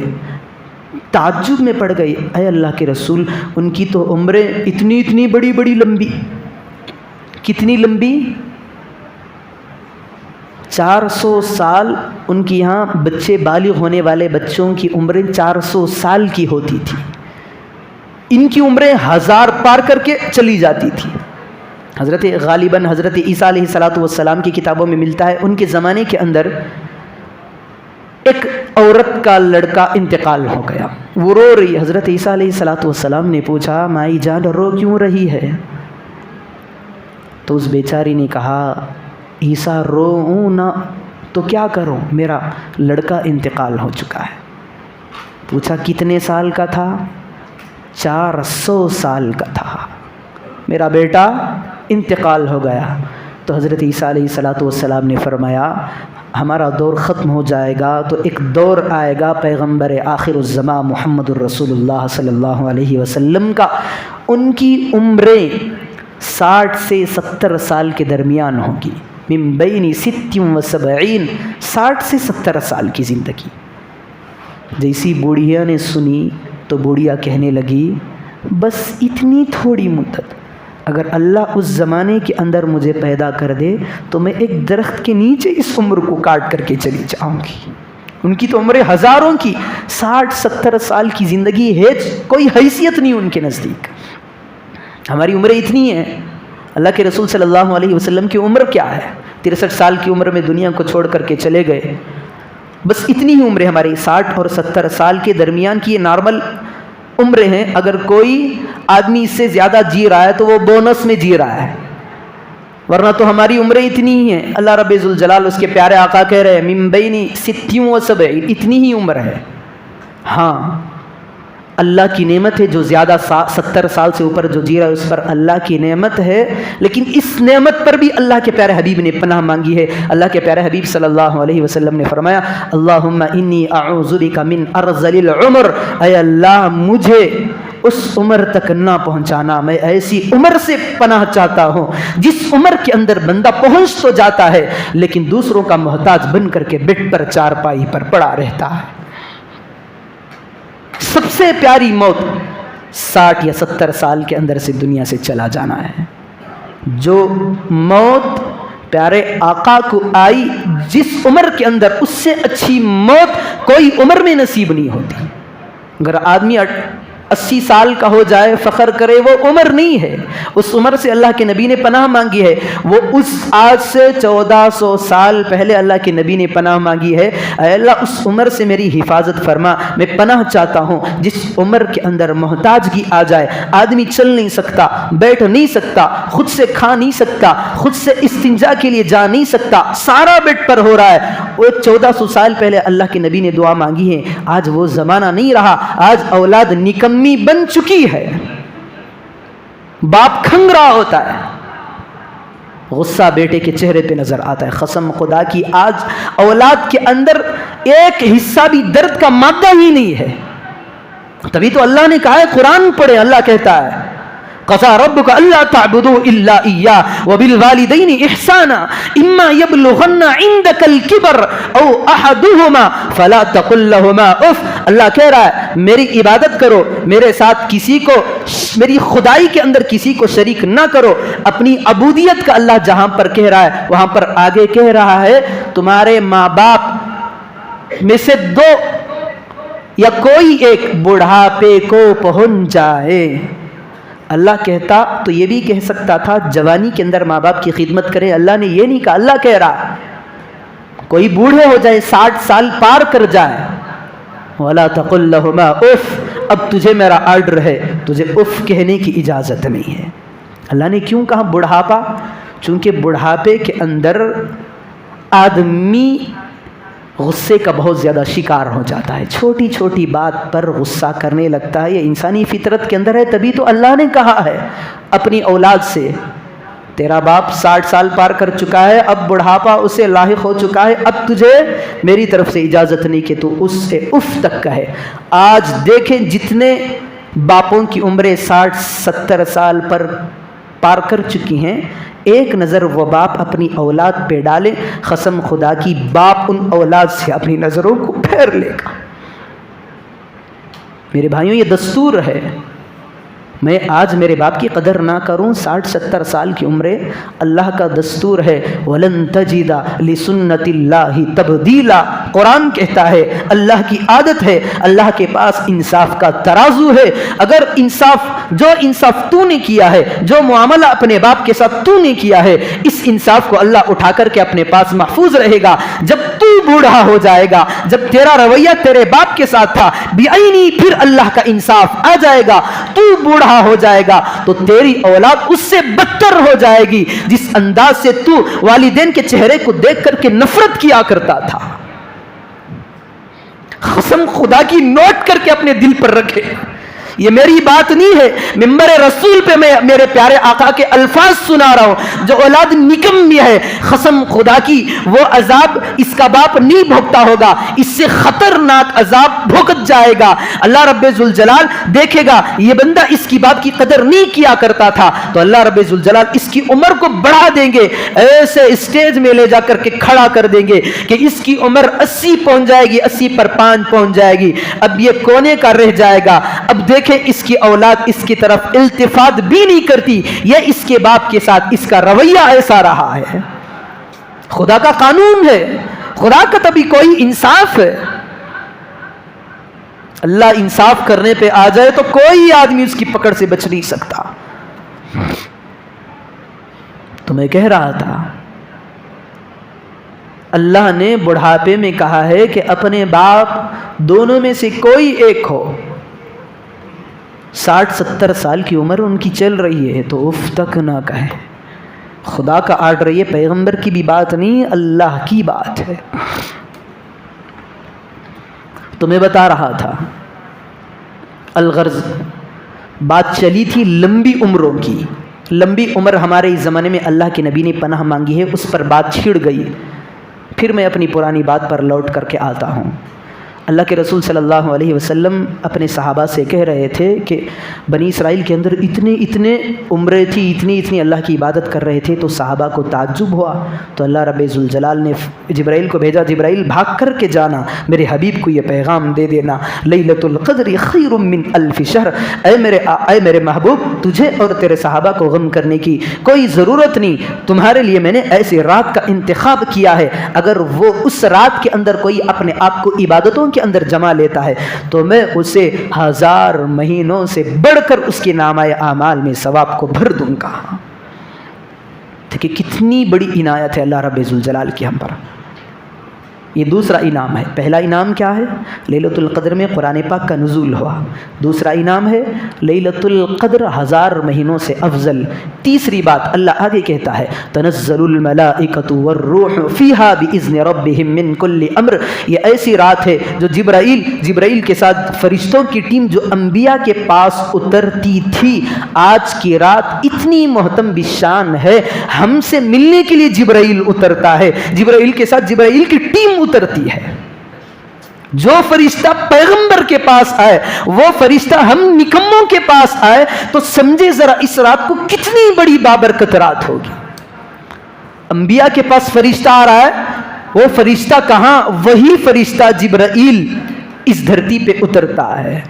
تعجب میں پڑ گئی، اے اللہ کے رسول، ان کی تو عمریں اتنی بڑی لمبی، کتنی لمبی؟ 400 سال ان کی یہاں بچے بالغ ہونے والے بچوں کی عمریں 400 سال کی ہوتی تھی، ان کی عمریں 1000 پار کر کے چلی جاتی تھی۔ غالباً حضرت عیسیٰ علیہ السلام کی کتابوں میں ملتا ہے ان کے زمانے کے اندر ایک عورت کا لڑکا انتقال ہو گیا، وہ رو رہی، حضرت عیسیٰ علیہ السلام نے پوچھا مائی جان رو کیوں رہی ہے؟ تو اس بیچاری نے کہا عیسیٰ رو نہ تو کیا کروں، میرا لڑکا انتقال ہو چکا ہے۔ پوچھا کتنے سال کا تھا؟ 400 سال کا تھا، میرا بیٹا انتقال ہو گیا۔ تو حضرت عیسیٰ علیہ السلام نے فرمایا ہمارا دور ختم ہو جائے گا تو ایک دور آئے گا پیغمبر آخر الزمان محمد الرسول اللہ صلی اللہ علیہ وسلم کا، ان کی عمریں 60 سے 70 سال کے درمیان ہوگی، من بین 60 و 70، 60 سے 70 سال کی زندگی۔ جیسی بوڑھیا نے سنی تو بوڑھیا کہنے لگی بس اتنی تھوڑی مدت، اگر اللہ اس زمانے کے اندر مجھے پیدا کر دے تو میں ایک درخت کے نیچے اس عمر کو کاٹ کر کے چلی جاؤں گی۔ ان کی تو عمریں ہزاروں کی، 60-70 سال کی زندگی ہے، کوئی حیثیت نہیں ان کے نزدیک۔ ہماری عمریں اتنی ہیں، اللہ کے رسول صلی اللہ علیہ وسلم کی عمر کیا ہے؟ 63 سال کی عمر میں دنیا کو چھوڑ کر کے چلے گئے، بس اتنی ہی عمریں ہماری 60 اور 70 سال کے درمیان کی، یہ نارمل عمریں ہیں۔ اگر کوئی آدمی اس سے زیادہ جی رہا ہے تو وہ بونس میں جی رہا ہے، ورنہ تو ہماری عمریں اتنی ہی ہیں۔ اللہ رب ذوالجلال اس کے پیارے آقا کہہ رہے ہیں من بین 60 و 70، اتنی ہی عمر ہے۔ ہاں اللہ کی نعمت ہے، جو زیادہ 70 سال سے اوپر جو جی رہا ہے اس پر اللہ کی نعمت ہے، لیکن اس نعمت پر بھی اللہ کے پیارے حبیب نے پناہ مانگی ہے۔ اللہ کے پیارے حبیب صلی اللہ علیہ وسلم نے فرمایا اللہم انی اعوذ بک من ارذل العمر، اے اللہ مجھے اس عمر تک نہ پہنچانا، میں ایسی عمر سے پناہ چاہتا ہوں جس عمر کے اندر بندہ پہنچ تو جاتا ہے لیکن دوسروں کا محتاج بن کر کے بیڈ پر چارپائی پر پڑا رہتا ہے۔ سب سے پیاری موت 60 یا 70 سال کے اندر سے دنیا سے چلا جانا ہے۔ جو موت پیارے آقا کو آئی جس عمر کے اندر، اس سے اچھی موت کوئی عمر میں نصیب نہیں ہوتی۔ اگر آدمی 80 سال کا ہو جائے فخر کرے، وہ عمر نہیں ہے، اس عمر سے اللہ کے نبی نے پناہ مانگی ہے۔ وہ اس آج سے 1400 سال پہلے اللہ کے نبی نے پناہ مانگی ہے، اے اللہ اس عمر سے میری حفاظت فرما، میں پناہ چاہتا ہوں جس عمر کے اندر محتاجگی آ جائے، آدمی چل نہیں سکتا، بیٹھ نہیں سکتا، خود سے کھا نہیں سکتا، خود سے استنجا کے لیے جا نہیں سکتا، سارا بیڈ پر ہو رہا ہے۔ وہ 1400 سال پہلے اللہ کے نبی نے دعا مانگی ہے۔ آج وہ زمانہ نہیں رہا، آج اولاد نکمی بن چکی ہے، باپ کھنگ رہا ہوتا ہے، غصہ بیٹے کے چہرے پہ نظر آتا ہے۔ قسم خدا کی آج اولاد کے اندر ایک حصہ بھی درد کا مادہ ہی نہیں ہے۔ تبھی تو اللہ نے کہا ہے قرآن پڑھے، اللہ کہتا ہے قضى ربك الا تعبدوا الا اياه وبالوالدين احسانا اما يبلغن عندك الكبر او احدهما فلا تقل لهما اف۔ اللہ کہہ رہا ہے میری عبادت کرو، میرے ساتھ کسی کو، میری خدائی کے اندر کسی کو شریک نہ کرو۔ اپنی عبودیت کا اللہ جہاں پر کہہ رہا ہے وہاں پر آگے کہہ رہا ہے تمہارے ماں باپ میں سے دو یا کوئی ایک بڑھاپے کو پہنچ جائے۔ اللہ کہتا تو یہ بھی کہہ سکتا تھا جوانی کے اندر ماں باپ کی خدمت کرے، اللہ نے یہ نہیں کہا۔ اللہ کہہ رہا کوئی بوڑھے ہو جائے، 60 سال پار کر جائے، وَلَا تَقُلْ لَهُمَا اُف، اب تجھے میرا آرڈر ہے، تجھے اف کہنے کی اجازت نہیں ہے۔ اللہ نے کیوں کہا بڑھاپا؟ چونکہ بڑھاپے کے اندر آدمی غصے کا بہت زیادہ شکار ہو جاتا ہے، چھوٹی چھوٹی بات پر غصہ کرنے لگتا ہے، یہ انسانی فطرت کے اندر ہے۔ تبھی تو اللہ نے کہا ہے اپنی اولاد سے تیرا باپ 60 سال پار کر چکا ہے، اب بڑھاپا اسے لاحق ہو چکا ہے، اب تجھے میری طرف سے اجازت نہیں کہ تو اس سے اف تک کہے۔ آج دیکھیں جتنے باپوں کی عمریں 60-70 سال پر پار کر چکی ہیں، ایک نظر وہ باپ اپنی اولاد پہ ڈالے، قسم خدا کی باپ ان اولاد سے اپنی نظروں کو پھیر لے گا۔ میرے بھائیوں، یہ دستور ہے۔ میں آج میرے باپ کی قدر نہ کروں، 60-70 سال کی عمریں، اللہ کا دستور ہے۔ وَلَن تَجِدَ لِسُنَّتِ اللَّهِ تَبْدِيلًا، قرآن کہتا ہے، اللہ کی عادت ہے، اللہ کے پاس انصاف کا ترازو ہے۔ اگر جو انصاف تو نے کیا ہے، جو معاملہ اپنے باپ کے ساتھ تو نے کیا ہے، اس انصاف کو اللہ اٹھا کر کے اپنے پاس محفوظ رہے گا۔ جب تو بوڑھا ہو جائے گا، جب تیرا رویہ تیرے باپ کے ساتھ تھا، بعینی پھر اللہ کا انصاف آ جائے گا، تو بوڑھا ہو جائے گا تو تیری اولاد اس سے بدتر ہو جائے گی جس انداز سے تو والدین کے چہرے کو دیکھ کر کے نفرت کیا کرتا تھا۔ قسم خدا کی نوٹ کر کے اپنے دل پر رکھے، یہ میری بات نہیں ہے، ممبر رسول پہ میں میرے پیارے آقا کے الفاظ سنا رہا ہوں۔ جو اولاد نکمی ہے، قسم خدا کی وہ عذاب اس کا باپ نہیں بھوگتا ہوگا، اس سے خطرناک عذاب بھوگت جائے گا۔ اللہ رب ذوالجلال دیکھے گا یہ بندہ اس کی باپ کی قدر نہیں کیا کرتا تھا، تو اللہ رب ذوالجلال اس کی عمر کو بڑھا دیں گے، ایسے اسٹیج میں لے جا کر کے کھڑا کر دیں گے کہ اس کی عمر 80 پہنچ جائے گی، 80 پر 5 پہنچ جائے گی، اب یہ کونے کا رہ جائے گا۔ اب دیکھیں اس کی اولاد اس کی طرف التفات بھی نہیں کرتی، یہ اس کے باپ کے ساتھ اس کا رویہ ایسا رہا ہے۔ خدا کا قانون ہے، خدا کا تبھی کوئی انصاف ہے۔ اللہ انصاف کرنے پہ آ جائے تو کوئی آدمی اس کی پکڑ سے بچ نہیں سکتا۔ تو میں کہہ رہا تھا، اللہ نے بڑھاپے میں کہا ہے کہ اپنے باپ دونوں میں سے کوئی ایک ہو، 60-70 سال کی عمر ان کی چل رہی ہے تو اف تک نہ کہے۔ خدا کا آرڈر، یہ پیغمبر کی بھی بات نہیں، اللہ کی بات ہے۔ تو میں بتا رہا تھا، الغرض بات چلی تھی لمبی عمروں کی۔ لمبی عمر ہمارے اس زمانے میں اللہ کے نبی نے پناہ مانگی ہے، اس پر بات چھڑ گئی۔ پھر میں اپنی پرانی بات پر لوٹ کر کے آتا ہوں۔ اللہ کے رسول صلی اللہ علیہ وسلم اپنے صحابہ سے کہہ رہے تھے کہ بنی اسرائیل کے اندر اتنے عمریں تھی، اتنی اللہ کی عبادت کر رہے تھے، تو صحابہ کو تعجب ہوا۔ تو اللہ رب ذوالجلال نے جبرائیل کو بھیجا، جبرائیل بھاگ کر کے جانا، میرے حبیب کو یہ پیغام دے دینا، لیلۃ القدر خیر من الف شہر، اے میرے محبوب، تجھے اور تیرے صحابہ کو غم کرنے کی کوئی ضرورت نہیں، تمہارے لیے میں نے ایسی رات کا انتخاب کیا ہے، اگر وہ اس رات کے اندر کوئی اپنے آپ کو عبادتوں کے اندر جمع لیتا ہے تو میں اسے 1000 مہینوں سے بڑھ کر اس کے نامہ اعمال میں ثواب کو بھر دوں گا۔ دیکھیں کتنی بڑی عنایت ہے اللہ رب ذوالجلال کی ہم پر۔ یہ دوسرا انعام ہے۔ پہلا انعام کیا ہے؟ لیلۃ القدر میں قرآن پاک کا نزول ہوا۔ دوسرا انعام ہے لیلۃ القدر 1000 مہینوں سے افضل۔ تیسری بات اللہ آگے کہتا ہے تنزل الملائکۃ والروح فیہا باذن ربہم من کل امر، یہ ایسی رات ہے جو جبرائیل کے ساتھ فرشتوں کی ٹیم جو انبیاء کے پاس اترتی تھی، آج کی رات اتنی محتم بشان ہے، ہم سے ملنے کے لیے جبرائیل اترتا ہے، جبرائیل کے ساتھ جبرائیل کی ٹیم اترتی ہے۔ جو فرشتہ پیغمبر کے پاس آئے، وہ فرشتہ ہم نکموں کے پاس آئے، تو سمجھے ذرا اس رات کو کتنی بڑی بابرکت رات ہوگی۔ انبیاء کے پاس فرشتہ آ رہا ہے، وہ فرشتہ کہاں؟ وہی فرشتہ جبرائیل اس دھرتی پہ اترتا ہے۔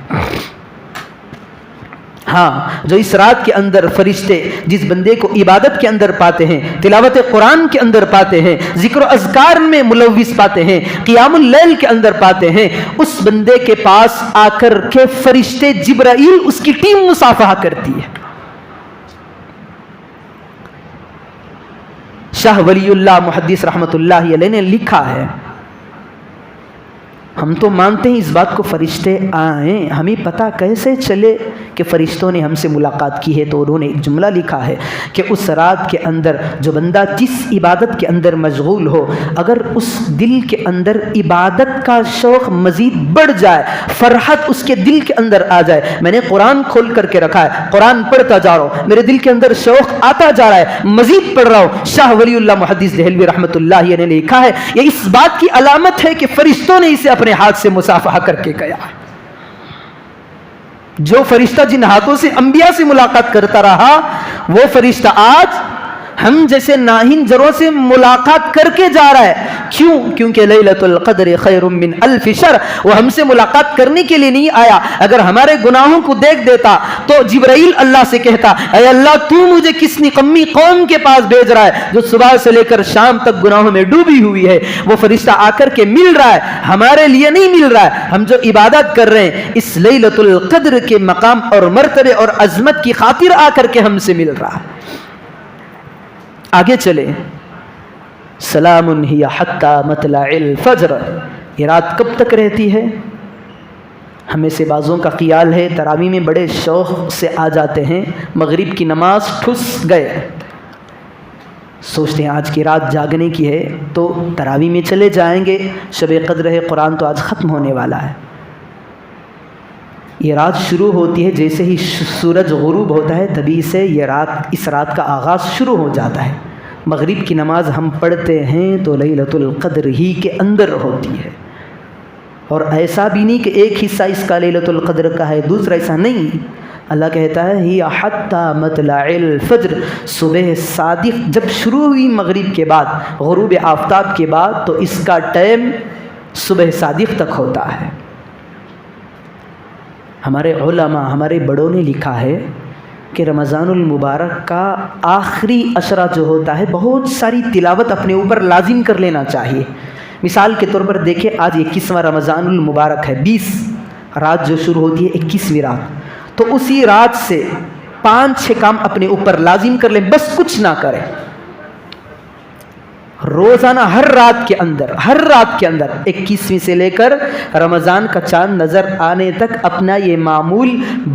ہاں، جو اس رات کے اندر فرشتے جس بندے کو عبادت کے اندر پاتے ہیں، تلاوت قرآن کے اندر پاتے ہیں، ذکر و اذکار میں ملوث پاتے ہیں، قیام اللیل کے اندر پاتے ہیں، اس بندے کے پاس آ کر کے فرشتے جبرائیل اس کی ٹیم مصافحہ کرتی ہے۔ شاہ ولی اللہ محدث رحمت اللہ علیہ نے لکھا ہے، ہم تو مانتے ہیں اس بات کو فرشتے آئیں، ہمیں پتہ کیسے چلے کہ فرشتوں نے ہم سے ملاقات کی ہے؟ تو انہوں نے ایک جملہ لکھا ہے کہ اس رات کے اندر جو بندہ جس عبادت کے اندر مشغول ہو، اگر اس دل کے اندر عبادت کا شوق مزید بڑھ جائے، فرحت اس کے دل کے اندر آ جائے، میں نے قرآن کھول کر کے رکھا ہے، قرآن پڑھتا جا رہا ہوں، میرے دل کے اندر شوق آتا جا رہا ہے، مزید پڑھ رہا ہوں، شاہ ولی اللہ محدث دہلوی رحمۃ اللہ نے لکھا ہے یہ اس بات کی علامت ہے کہ فرشتوں نے اسے اپنے ہاتھ سے مصافحہ کر کے گیا۔ جو فرشتہ جن ہاتھوں سے انبیاء سے ملاقات کرتا رہا وہ فرشتہ آج ہم جیسے ناہین زروں سے ملاقات کر کے جا رہا ہے. کیوں؟ کیونکہ لیلۃ القدر خیر من الف شہر. وہ ہم سے ملاقات کرنے کے لیے نہیں آیا. اگر ہمارے گناہوں کو دیکھ دیتا تو جبرائیل اللہ سے کہتا اے اللہ تو مجھے کس نکمی قوم کے پاس بھیج رہا ہے جو صبح سے لے کر شام تک گناہوں میں ڈوبی ہوئی ہے. وہ فرشتہ آ کر کے مل رہا ہے, ہمارے لیے نہیں مل رہا ہے. ہم جو عبادت کر رہے ہیں اس لیلۃ القدر کے مقام اور مرتبے اور عظمت کی خاطر آ کر کے ہم سے مل رہا ہے. آگے چلے, سلام ہی حتی مطلع الفجر. یہ رات کب تک رہتی ہے؟ ہمیں سے بعضوں کا خیال ہے تراویح میں بڑے شوق سے آ جاتے ہیں, مغرب کی نماز ٹھس گئے, سوچتے ہیں آج کی رات جاگنے کی ہے تو تراویح میں چلے جائیں گے, شب قدر ہے, قرآن تو آج ختم ہونے والا ہے. یہ رات شروع ہوتی ہے جیسے ہی سورج غروب ہوتا ہے تبھی سے اس رات کا آغاز شروع ہو جاتا ہے. مغرب کی نماز ہم پڑھتے ہیں تو لیلۃ القدر ہی کے اندر ہوتی ہے, اور ایسا بھی نہیں کہ ایک حصہ اس کا لیلۃ القدر کا ہے دوسرا ایسا نہیں. اللہ کہتا ہے ہی حتی مطلع الفجر, صبح صادق جب شروع ہوئی مغرب کے بعد, غروب آفتاب کے بعد, تو اس کا ٹائم صبح صادق تک ہوتا ہے. ہمارے علماء, ہمارے بڑوں نے لکھا ہے کہ رمضان المبارک کا آخری عشرہ جو ہوتا ہے بہت ساری تلاوت اپنے اوپر لازم کر لینا چاہیے. مثال کے طور پر دیکھیں, آج 21واں رمضان المبارک ہے, 20 رات جو شروع ہوتی ہے 21ویں رات, تو اسی رات سے 5-6 کام اپنے اوپر لازم کر لیں, بس کچھ نہ کریں. روزانہ ہر رات کے اندر 21ویں سے لے کر رمضان کا چاند نظر آنے تک اپنا یہ معمول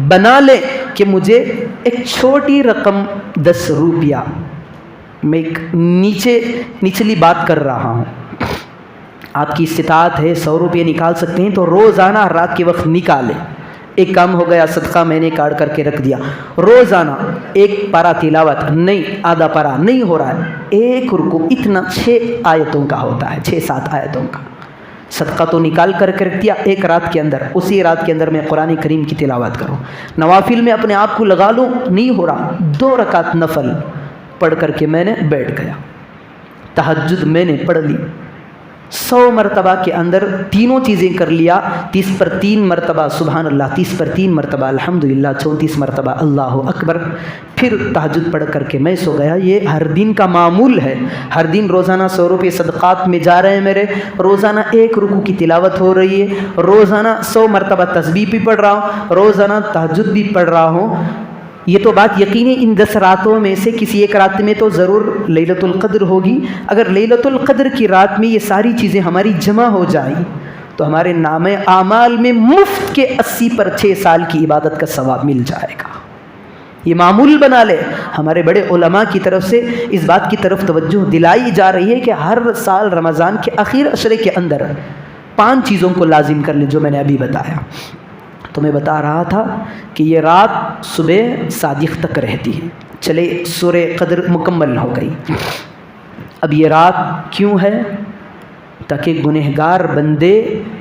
بنا لیں کہ مجھے ایک چھوٹی رقم 10 روپیہ, میں ایک نچلی بات کر رہا ہوں, آپ کی استطاعت ہے 100 روپیہ نکال سکتے ہیں تو روزانہ رات کے وقت نکالیں. ایک کام ہو گیا, صدقہ میں نے کاٹ کر کے رکھ دیا. روزانہ 1 پارہ تلاوت نہیں, آدھا پارہ نہیں ہو رہا ہے, 1 رکوع, اتنا 6 آیتوں کا ہوتا ہے, 6-7 آیتوں کا صدقہ تو نکال کر کے رکھ دیا. ایک رات کے اندر, اسی رات کے اندر میں قرآن کریم کی تلاوت کروں. نوافل میں اپنے آپ کو لگا لوں, نہیں ہو رہا, 2 رکعت نفل پڑھ کر کے میں نے بیٹھ گیا. تہجد میں نے پڑھ لی, 100 مرتبہ کے اندر تینوں چیزیں کر لیا. 30 پر 3 مرتبہ سبحان اللہ, 30 پر 3 مرتبہ الحمدللہ, 34 مرتبہ اللہ اکبر, پھر تہجد پڑھ کر کے میں سو گیا. یہ ہر دن کا معمول ہے. ہر دن روزانہ 100 روپے صدقات میں جا رہے ہیں میرے, روزانہ 1 رکوع کی تلاوت ہو رہی ہے, روزانہ 100 مرتبہ تسبیح بھی پڑھ رہا ہوں, روزانہ تہجد بھی پڑھ رہا ہوں. یہ تو بات یقینی ان 10 راتوں میں سے کسی ایک رات میں تو ضرور لیلۃ القدر ہوگی. اگر لیلۃ القدر کی رات میں یہ ساری چیزیں ہماری جمع ہو جائیں تو ہمارے نامہ اعمال میں مفت کے 80 پر 6 سال کی عبادت کا ثواب مل جائے گا. یہ معمول بنا لے. ہمارے بڑے علماء کی طرف سے اس بات کی طرف توجہ دلائی جا رہی ہے کہ ہر سال رمضان کے آخر عشرے کے اندر 5 چیزوں کو لازم کر لیں جو میں نے ابھی بتایا. تو میں بتا رہا تھا کہ یہ رات صبح صادق تک رہتی ہے. چلے سورہ قدر مکمل ہو گئی. اب یہ رات کیوں ہے؟ تاکہ گنہگار بندے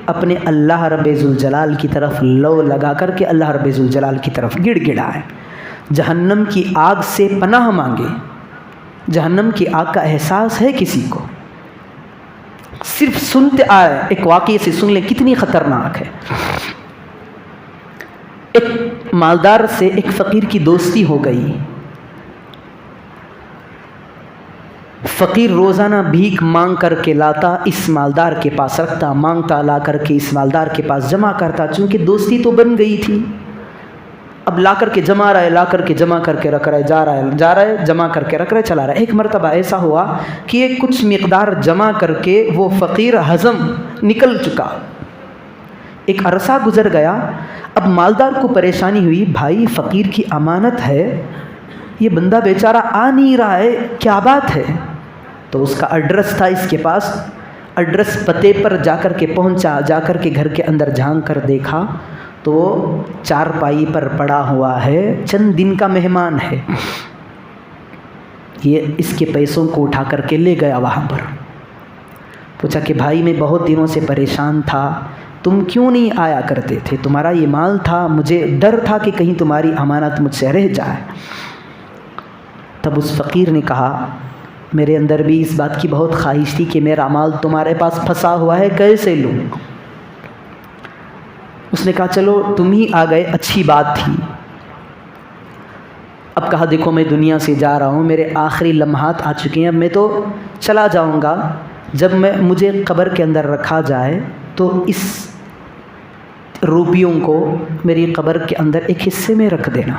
اپنے اللہ رب ذوالجلال کی طرف لو لگا کر کے اللہ رب ذوالجلال کی طرف گڑ گڑائیں, جہنم کی آگ سے پناہ مانگے. جہنم کی آگ کا احساس ہے کسی کو؟ صرف سنتے آئے, ایک واقعے سے سن لیں کتنی خطرناک ہے. ایک مالدار سے ایک فقیر کی دوستی ہو گئی. فقیر روزانہ بھیک مانگ کر کے لاتا, اس مالدار کے پاس رکھتا, مانگتا, لا کر کے اس مالدار کے پاس جمع کرتا. چونکہ دوستی تو بن گئی تھی, اب لا کر کے جمع رہا ہے, لا کر کے جمع کر کے رکھ رہا ہے, جا رہا ہے جمع کر کے رکھ رہا ہے, چلا رہا ہے. ایک مرتبہ ایسا ہوا کہ یہ کچھ مقدار جمع کر کے وہ فقیر ہضم نکل چکا. ایک عرصہ گزر گیا. اب مالدار کو پریشانی ہوئی, بھائی فقیر کی امانت ہے, یہ بندہ بیچارہ آ نہیں رہا ہے, کیا بات ہے؟ تو اس کا ایڈریس تھا اس کے پاس. ایڈریس پتے پر جا کر کے پہنچا, جا کر کے گھر کے اندر جھانک کر دیکھا تو چارپائی پر پڑا ہوا ہے, چند دن کا مہمان ہے. یہ اس کے پیسوں کو اٹھا کر کے لے گیا وہاں پر. پوچھا کہ بھائی میں بہت دنوں سے پریشان تھا تم کیوں نہیں آیا کرتے تھے؟ تمہارا یہ مال تھا، مجھے ڈر تھا کہ کہیں تمہاری امانت مجھ سے رہ جائے۔ تب اس فقیر نے کہا میرے اندر بھی اس بات کی بہت خواہش تھی کہ میرا مال تمہارے پاس پھنسا ہوا ہے، کیسے لوں؟ اس نے کہا چلو تم ہی آ گئے، اچھی بات تھی۔ اب کہا دیکھو میں دنیا سے جا رہا ہوں، میرے آخری لمحات آ چکے ہیں، اب میں تو چلا جاؤں گا، جب مجھے قبر کے اندر رکھا جائے تو اس روپیوں کو میری قبر کے اندر ایک حصے میں رکھ دینا۔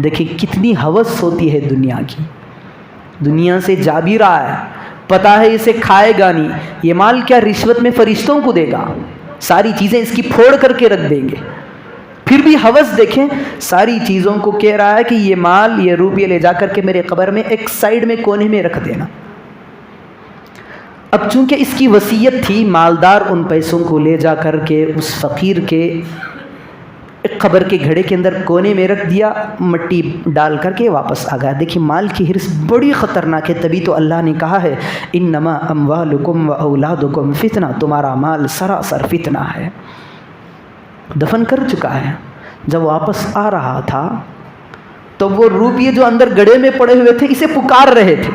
دیکھیں کتنی ہوس ہوتی ہے دنیا کی، دنیا سے جا بھی رہا ہے، پتہ ہے اسے کھائے گا نہیں، یہ مال کیا رشوت میں فرشتوں کو دے گا، ساری چیزیں اس کی پھوڑ کر کے رکھ دیں گے، پھر بھی ہوس دیکھیں، ساری چیزوں کو کہہ رہا ہے کہ یہ مال، یہ روپیے لے جا کر کے میرے قبر میں ایک سائیڈ میں کونے میں رکھ دینا۔ اب چونکہ اس کی وصیت تھی، مالدار ان پیسوں کو لے جا کر کے اس فقیر کے قبر کے گھڑے کے اندر کونے میں رکھ دیا، مٹی ڈال کر کے واپس آ گیا۔ دیکھیں مال کی حرص بڑی خطرناک ہے، تبھی تو اللہ نے کہا ہے انما اموالکم و اولادکم فتنہ، تمہارا مال سراسر فتنہ ہے۔ دفن کر چکا ہے، جب واپس آ رہا تھا تو وہ روپیے جو اندر گڑھے میں پڑے ہوئے تھے اسے پکار رہے تھے۔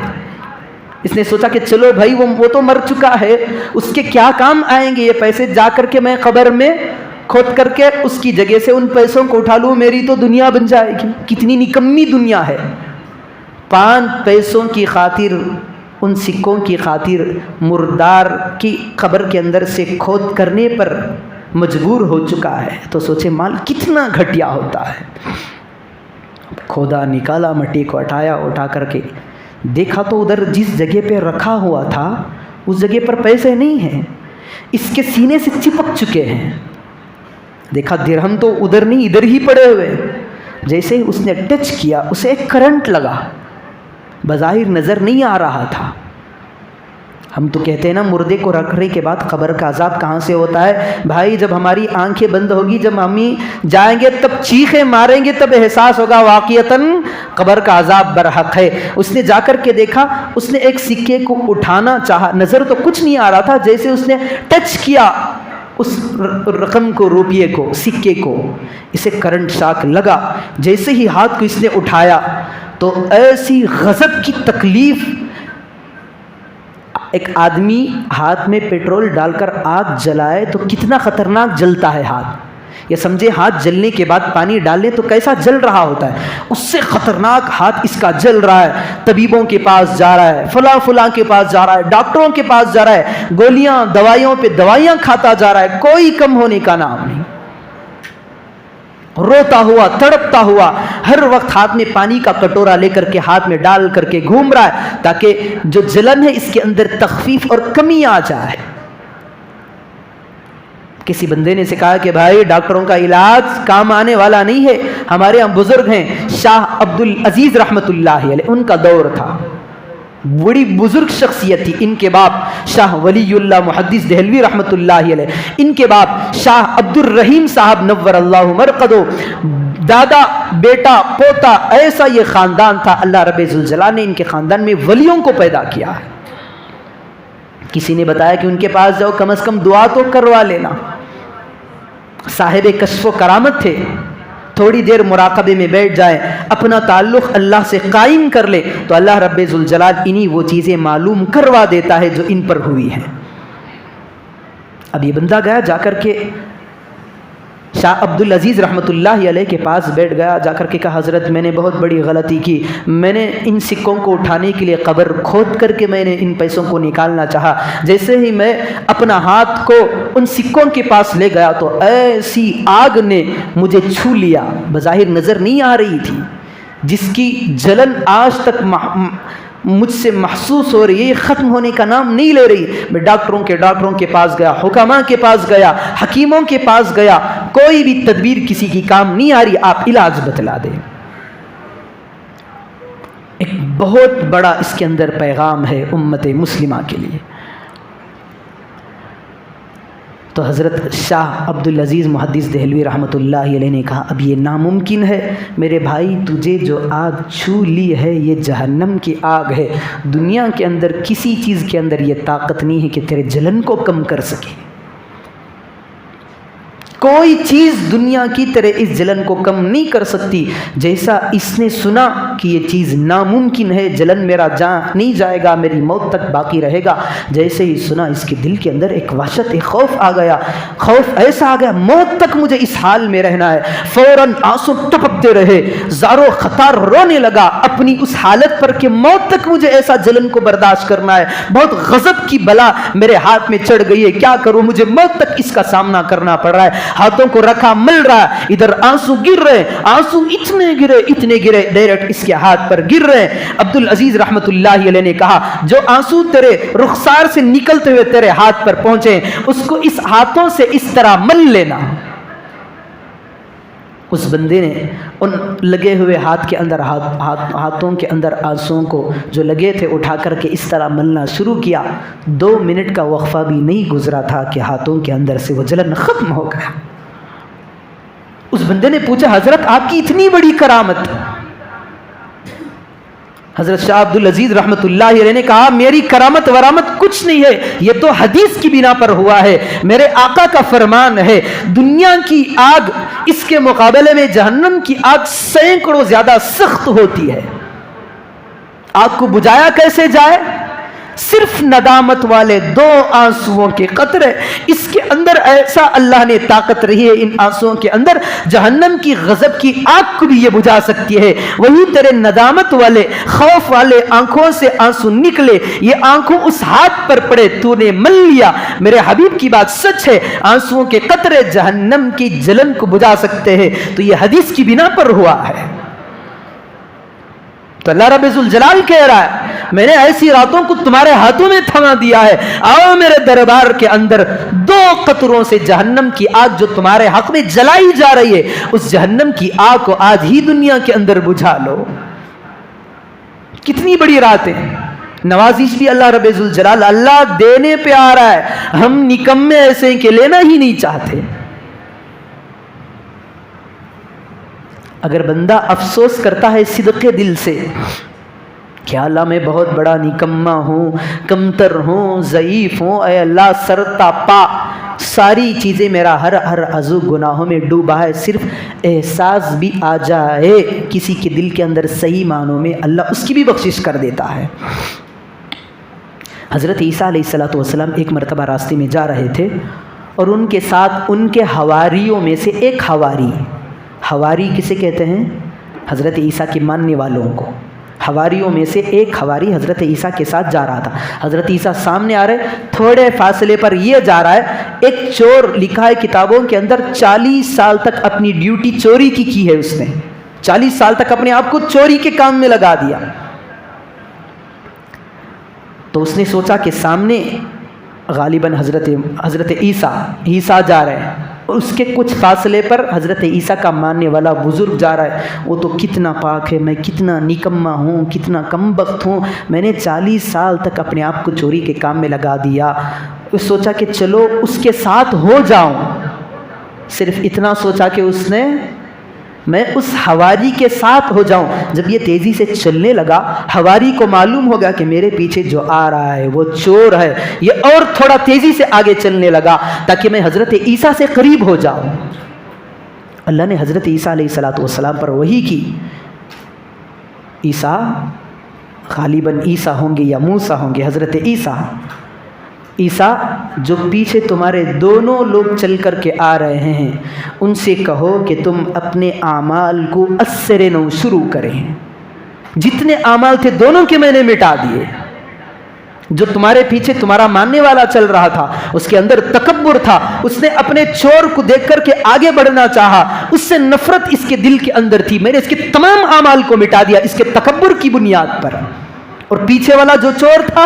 اس نے سوچا کہ چلو بھائی وہ تو مر چکا ہے، اس کے کیا کام آئیں گے یہ پیسے، جا کر کے میں قبر میں کھود کر کے اس کی جگہ سے ان پیسوں کو اٹھا لوں، میری تو دنیا بن جائے گی۔ کتنی نکمی دنیا ہے، 5 پیسوں کی خاطر، ان سکوں کی خاطر مردار کی قبر کے اندر سے کھود کرنے پر مجبور ہو چکا ہے، تو سوچے مال کتنا گھٹیا ہوتا ہے۔ کھودا، نکالا، مٹی کو ہٹایا، اٹھا کر کے دیکھا تو ادھر جس جگہ پہ رکھا ہوا تھا اس جگہ پر پیسے نہیں ہیں، اس کے سینے سے چپک چکے ہیں۔ دیکھا درہم تو ادھر نہیں ادھر ہی پڑے ہوئے، جیسے اس نے ٹچ کیا اسے ایک کرنٹ لگا، بظاہر نظر نہیں آ رہا تھا۔ ہم تو کہتے ہیں نا مردے کو رکھنے کے بعد قبر کا عذاب کہاں سے ہوتا ہے؟ بھائی جب ہماری آنکھیں بند ہوگی، جب ہم جائیں گے تب چیخیں ماریں گے، تب احساس ہوگا واقعتاً قبر کا عذاب برحق ہے۔ اس نے جا کر کے دیکھا، اس نے ایک سکے کو اٹھانا چاہا، نظر تو کچھ نہیں آ رہا تھا، جیسے اس نے ٹچ کیا اس رقم کو، روپیے کو، سکے کو، اسے کرنٹ شاک لگا۔ جیسے ہی ہاتھ کو اس نے اٹھایا تو ایسی غضب کی تکلیف، ایک آدمی ہاتھ میں پیٹرول ڈال کر آگ جلائے تو کتنا خطرناک جلتا ہے ہاتھ، یا سمجھے ہاتھ جلنے کے بعد پانی ڈالے تو کیسا جل رہا ہوتا ہے، اس سے خطرناک ہاتھ اس کا جل رہا ہے۔ طبیبوں کے پاس جا رہا ہے، فلاں کے پاس جا رہا ہے، ڈاکٹروں کے پاس جا رہا ہے، گولیاں دوائیوں پہ دوائیاں کھاتا جا رہا ہے، کوئی کم ہونے کا نام نہیں، روتا ہوا، تڑپتا ہوا، ہر وقت ہاتھ میں پانی کا کٹورا لے کر کے ہاتھ میں ڈال کر کے گھوم رہا ہے تاکہ جو جلن ہے اس کے اندر تخفیف اور کمی آ جائے۔ کسی بندے نے سے کہا کہ بھائی ڈاکٹروں کا علاج کام آنے والا نہیں ہے، ہمارے ہم بزرگ ہیں، شاہ عبد العزیز رحمۃ اللہ علیہ، ان کا دور تھا، بڑی بزرگ شخصیت تھی۔ ان کے باپ شاہ ولی اللہ محدث دہلوی رحمۃ اللہ علیہ، ان کے باپ شاہ عبد الرحیم صاحب نور اللہ مرقدو، دادا بیٹا پوتا، ایسا یہ خاندان تھا۔ اللہ رب ذوالجلال نے ان کے خاندان میں ولیوں کو پیدا کیا ہے۔ کسی نے بتایا کہ ان کے پاس جاؤ، کم از کم دعا تو کروا لینا۔ صاحب کشف و کرامت تھے، تھوڑی دیر مراقبے میں بیٹھ جائے، اپنا تعلق اللہ سے قائم کر لے تو اللہ رب ذوالجلال انہی وہ چیزیں معلوم کروا دیتا ہے جو ان پر ہوئی ہیں۔ اب یہ بندہ گیا، جا کر کے شاہ عبد العزیز رحمۃ اللہ علیہ کے پاس بیٹھ گیا، جا کر کے کہا حضرت میں نے بہت بڑی غلطی کی، میں نے ان سکوں کو اٹھانے کے لیے قبر کھود کر کے میں نے ان پیسوں کو نکالنا چاہا، جیسے ہی میں اپنا ہاتھ کو ان سکوں کے پاس لے گیا تو ایسی آگ نے مجھے چھو لیا، بظاہر نظر نہیں آ رہی تھی، جس کی جلن آج تک مجھ سے محسوس ہو رہی ہے، یہ ختم ہونے کا نام نہیں لے رہی۔ میں ڈاکٹروں کے پاس گیا، حکماء کے پاس گیا، حکیموں کے پاس گیا، کوئی بھی تدبیر کسی کی کام نہیں آ رہی، آپ علاج بتلا دیں۔ ایک بہت بڑا اس کے اندر پیغام ہے امت مسلمہ کے لیے۔ تو حضرت شاہ عبد العزیز محدث دہلوی رحمۃ اللہ علیہ نے کہا اب یہ ناممکن ہے میرے بھائی، تجھے جو آگ چھو لی ہے یہ جہنم کی آگ ہے، دنیا کے اندر کسی چیز کے اندر یہ طاقت نہیں ہے کہ تیرے جلن کو کم کر سکے۔ کوئی چیز دنیا کی طرح اس جلن کو کم نہیں کر سکتی. جیسا اس نے سنا کہ یہ چیز ناممکن ہے، جلن میرا نہیں جائے گا، میری موت تک باقی رہے گا، جیسے ہی سنا اس کے دل کے اندر ایک وحشت، ایک خوف آ گیا. خوف ایسا آ گیا موت تک مجھے اس حال میں رہنا ہے. فوراً آنسو ٹپکتے رہے، زارو خطار رونے لگا اپنی اس حالت پر کہ موت تک مجھے ایسا جلن کو برداشت کرنا ہے. بہت غضب کی بلا میرے ہاتھ میں چڑھ گئی ہے، کیا کروں، مجھے موت تک اس کا سامنا کرنا پڑ رہا ہے. ہاتھوں کو رکھا، مل رہا ہے، ادھر آنسو گر رہے، آنسو اتنے گرے ڈائریکٹ اس کے ہاتھ پر گر رہے. عبدالعزیز رحمت اللہ علیہ نے کہا جو آنسو تیرے رخسار سے نکلتے ہوئے تیرے ہاتھ پر پہنچے اس کو اس ہاتھوں سے اس طرح مل لینا. اس بندے نے ان لگے ہوئے ہاتھ کے اندر ہاتھوں کے اندر آنسوؤں کو جو لگے تھے اٹھا کر کے اس طرح ملنا شروع کیا. 2 منٹ کا وقفہ بھی نہیں گزرا تھا کہ ہاتھوں کے اندر سے وہ جلن ختم ہو گیا. اس بندے نے پوچھا حضرت آپ کی اتنی بڑی کرامت. حضرت شاہ عبدالعزیز رحمت اللہ علیہ نے کہا میری کرامت ورامت کچھ نہیں ہے، یہ تو حدیث کی بنا پر ہوا ہے. میرے آقا کا فرمان ہے دنیا کی آگ اس کے مقابلے میں جہنم کی آگ سینکڑوں زیادہ سخت ہوتی ہے. آگ کو بجھایا کیسے جائے؟ صرف ندامت والے 2 آنسوؤں کے قطرے. اس کے اندر ایسا اللہ نے طاقت رہی ہے ان آنسوؤں کے اندر، جہنم کی غضب کی آگ کو بھی یہ بجھا سکتی ہے. وہی تیرے ندامت والے خوف والے آنکھوں سے آنسو نکلے، یہ آنکھوں اس ہاتھ پر پڑے، تو نے مل لیا. میرے حبیب کی بات سچ ہے، آنسوؤں کے قطرے جہنم کی جلن کو بجھا سکتے ہیں. تو یہ حدیث کی بنا پر ہوا ہے. تو اللہ رب ذوالجلال کہہ رہا ہے میں نے ایسی راتوں کو تمہارے ہاتھوں میں تھما دیا ہے، آؤ میرے دربار کے اندر 2 قطروں سے جہنم کی آگ جو تمہارے حق میں جلائی جا رہی ہے اس جہنم کی آگ کو آج ہی دنیا کے اندر بجھا لو. کتنی بڑی رات ہے. نوازش بھی اللہ رب ذوالجلال اللہ دینے پہ آ رہا ہے. ہم نکمے ایسے ہیں کہ لینا ہی نہیں چاہتے. اگر بندہ افسوس کرتا ہے صدق دل سے کہ اللہ میں بہت بڑا نکمہ ہوں، کمتر ہوں، ضعیف ہوں، اے اللہ سرتا پا ساری چیزیں میرا ہر عضو گناہوں میں ڈوبا ہے، صرف احساس بھی آ جائے کسی کے دل کے اندر صحیح معنوں میں اللہ اس کی بھی بخشش کر دیتا ہے. حضرت عیسیٰ علیہ السلام ایک مرتبہ راستے میں جا رہے تھے اور ان کے ساتھ ان کے حواریوں میں سے ایک حواری کسے کہتے ہیں؟ حضرت عیسیٰ کے ماننے والوں کو. حواریوں میں سے ایک حواری حضرت عیسیٰ کے ساتھ جا رہا تھا. حضرت عیسیٰ سامنے آ رہے، تھوڑے فاصلے پر یہ جا رہا ہے. ایک چور لکھا ہے کتابوں کے اندر 40 سال تک اپنی ڈیوٹی چوری کی ہے. اس نے 40 سال تک اپنے آپ کو چوری کے کام میں لگا دیا. تو اس نے سوچا کہ سامنے غالباً حضرت عیسیٰ جا رہے ہیں اور اس کے کچھ فاصلے پر حضرت عیسیٰ کا ماننے والا بزرگ جا رہا ہے. وہ تو کتنا پاک ہے، میں کتنا نکمہ ہوں، کتنا کم بخت ہوں، میں نے 40 سال تک اپنے آپ کو چوری کے کام میں لگا دیا. سوچا کہ چلو اس کے ساتھ ہو جاؤں. صرف اتنا سوچا کہ اس نے میں اس حواری کے ساتھ ہو جاؤں. جب یہ تیزی سے چلنے لگا حواری کو معلوم ہوگا کہ میرے پیچھے جو آ رہا ہے وہ چور ہے. یہ اور تھوڑا تیزی سے آگے چلنے لگا تاکہ میں حضرت عیسیٰ سے قریب ہو جاؤں. اللہ نے حضرت عیسیٰ علیہ السلام پر وحی کی. عیسیٰ غالباً عیسیٰ ہوں گے یا موسیٰ ہوں گے. حضرت عیسیٰ جو پیچھے تمہارے دونوں لوگ چل کر کے آ رہے ہیں ان سے کہو کہ تم اپنے اعمال کو از نو شروع کریں. جتنے اعمال تھے دونوں کے میں نے مٹا دیے. جو تمہارے پیچھے تمہارا ماننے والا چل رہا تھا اس کے اندر تکبر تھا، اس نے اپنے چور کو دیکھ کر کے آگے بڑھنا چاہا، اس سے نفرت اس کے دل کے اندر تھی. میں نے اس کے تمام اعمال کو مٹا دیا اس کے تکبر کی بنیاد پر. اور پیچھے والا جو چور تھا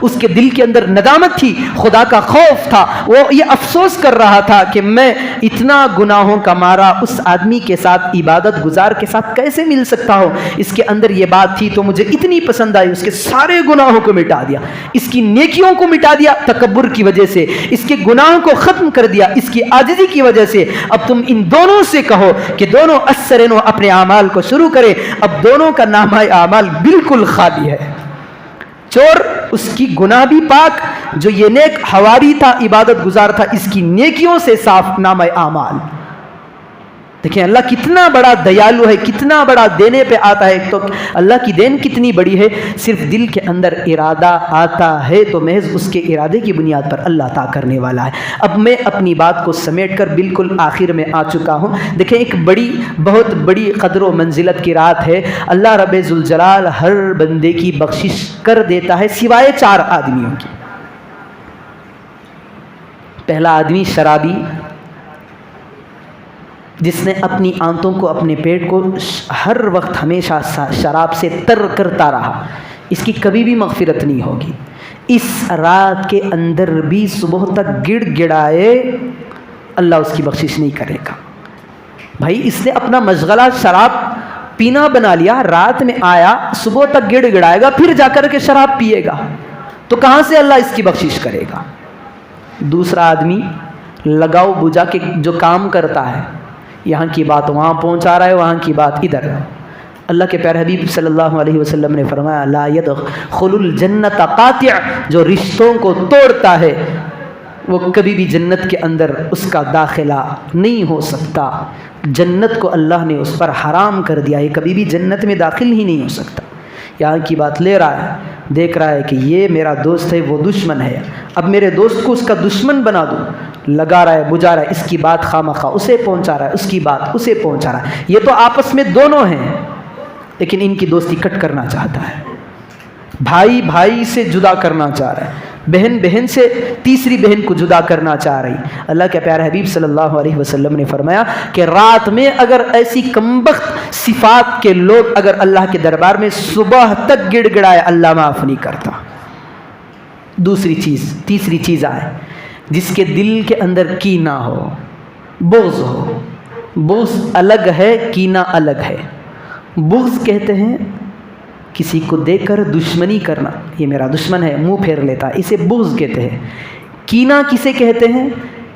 اس کے دل کے اندر ندامت تھی، خدا کا خوف تھا. وہ یہ افسوس کر رہا تھا کہ میں اتنا گناہوں کا مارا اس آدمی کے ساتھ، عبادت گزار کے ساتھ کیسے مل سکتا ہوں. اس کے اندر یہ بات تھی تو مجھے اتنی پسند آئی، اس کے سارے گناہوں کو مٹا دیا، اس کی نیکیوں کو مٹا دیا تکبر کی وجہ سے، اس کے گناہوں کو ختم کر دیا اس کی عاجزی کی وجہ سے. اب تم ان دونوں سے کہو کہ دونوں اثرنو اپنے اعمال کو شروع کریں. اب دونوں کا نامہ اعمال بالکل خالی ہے. چور اس کی گناہ بھی پاک، جو یہ نیک حواری تھا، عبادت گزار تھا، اس کی نیکیوں سے صاف نامہ اعمال۔ دیکھیں اللہ کتنا بڑا دیالو ہے، کتنا بڑا دینے پہ آتا ہے۔ تو اللہ کی دین کتنی بڑی ہے، صرف دل کے اندر ارادہ آتا ہے تو محض اس کے ارادے کی بنیاد پر اللہ عطا کرنے والا ہے۔ اب میں اپنی بات کو سمیٹ کر بالکل آخر میں آ چکا ہوں۔ دیکھیں ایک بہت بڑی قدر و منزلت کی رات ہے۔ اللہ رب ذوالجلال ہر بندے کی بخشش کر دیتا ہے سوائے 4 آدمیوں کی۔ پہلا آدمی شرابی، جس نے اپنی آنتوں کو، اپنے پیٹ کو ہر وقت ہمیشہ شراب سے تر کرتا رہا، اس کی کبھی بھی مغفرت نہیں ہوگی۔ اس رات کے اندر بھی صبح تک گڑ گڑائے، اللہ اس کی بخشش نہیں کرے گا۔ بھائی اس نے اپنا مشغلہ شراب پینا بنا لیا، رات میں آیا، صبح تک گڑ گڑائے گا، پھر جا کر کے شراب پیے گا، تو کہاں سے اللہ اس کی بخشش کرے گا؟ دوسرا آدمی لگاؤ بجھا کے جو کام کرتا ہے، یہاں کی بات وہاں پہنچا رہا ہے، وہاں کی بات ادھر۔ اللہ کے پیارے حبیب صلی اللہ علیہ وسلم نے فرمایا لا يدخل الجنت قاطع، جو رشتوں کو توڑتا ہے وہ کبھی بھی جنت کے اندر اس کا داخلہ نہیں ہو سکتا۔ جنت کو اللہ نے اس پر حرام کر دیا ہے، کبھی بھی جنت میں داخل ہی نہیں ہو سکتا۔ یہاں کی بات لے رہا ہے، دیکھ رہا ہے کہ یہ میرا دوست ہے، وہ دشمن ہے، اب میرے دوست کو اس کا دشمن بنا دوں، لگا رہا ہے، بجھا رہا ہے، اس کی بات خواہ اسے پہنچا رہا ہے، اس کی بات اسے پہنچا رہا ہے۔ یہ تو آپس میں دونوں ہیں، لیکن ان کی دوستی کٹ کرنا چاہتا ہے، بھائی بھائی سے جدا کرنا چاہ رہا ہے، بہن بہن سے تیسری بہن کو جدا کرنا چاہ رہی۔ اللہ کے پیارے حبیب صلی اللہ علیہ وسلم نے فرمایا کہ رات میں اگر ایسی کمبخت صفات کے لوگ اگر اللہ کے دربار میں صبح تک گڑ گڑائے، اللہ معاف نہیں کرتا۔ تیسری چیز آئے، جس کے دل کے اندر کینہ ہو، بغض ہو۔ بغض الگ ہے، کینہ الگ ہے۔ بغض کہتے ہیں کسی کو دیکھ کر دشمنی کرنا، یہ میرا دشمن ہے، منہ پھیر لیتا، اسے بغض کہتے ہیں۔ کینہ کسے کہتے ہیں؟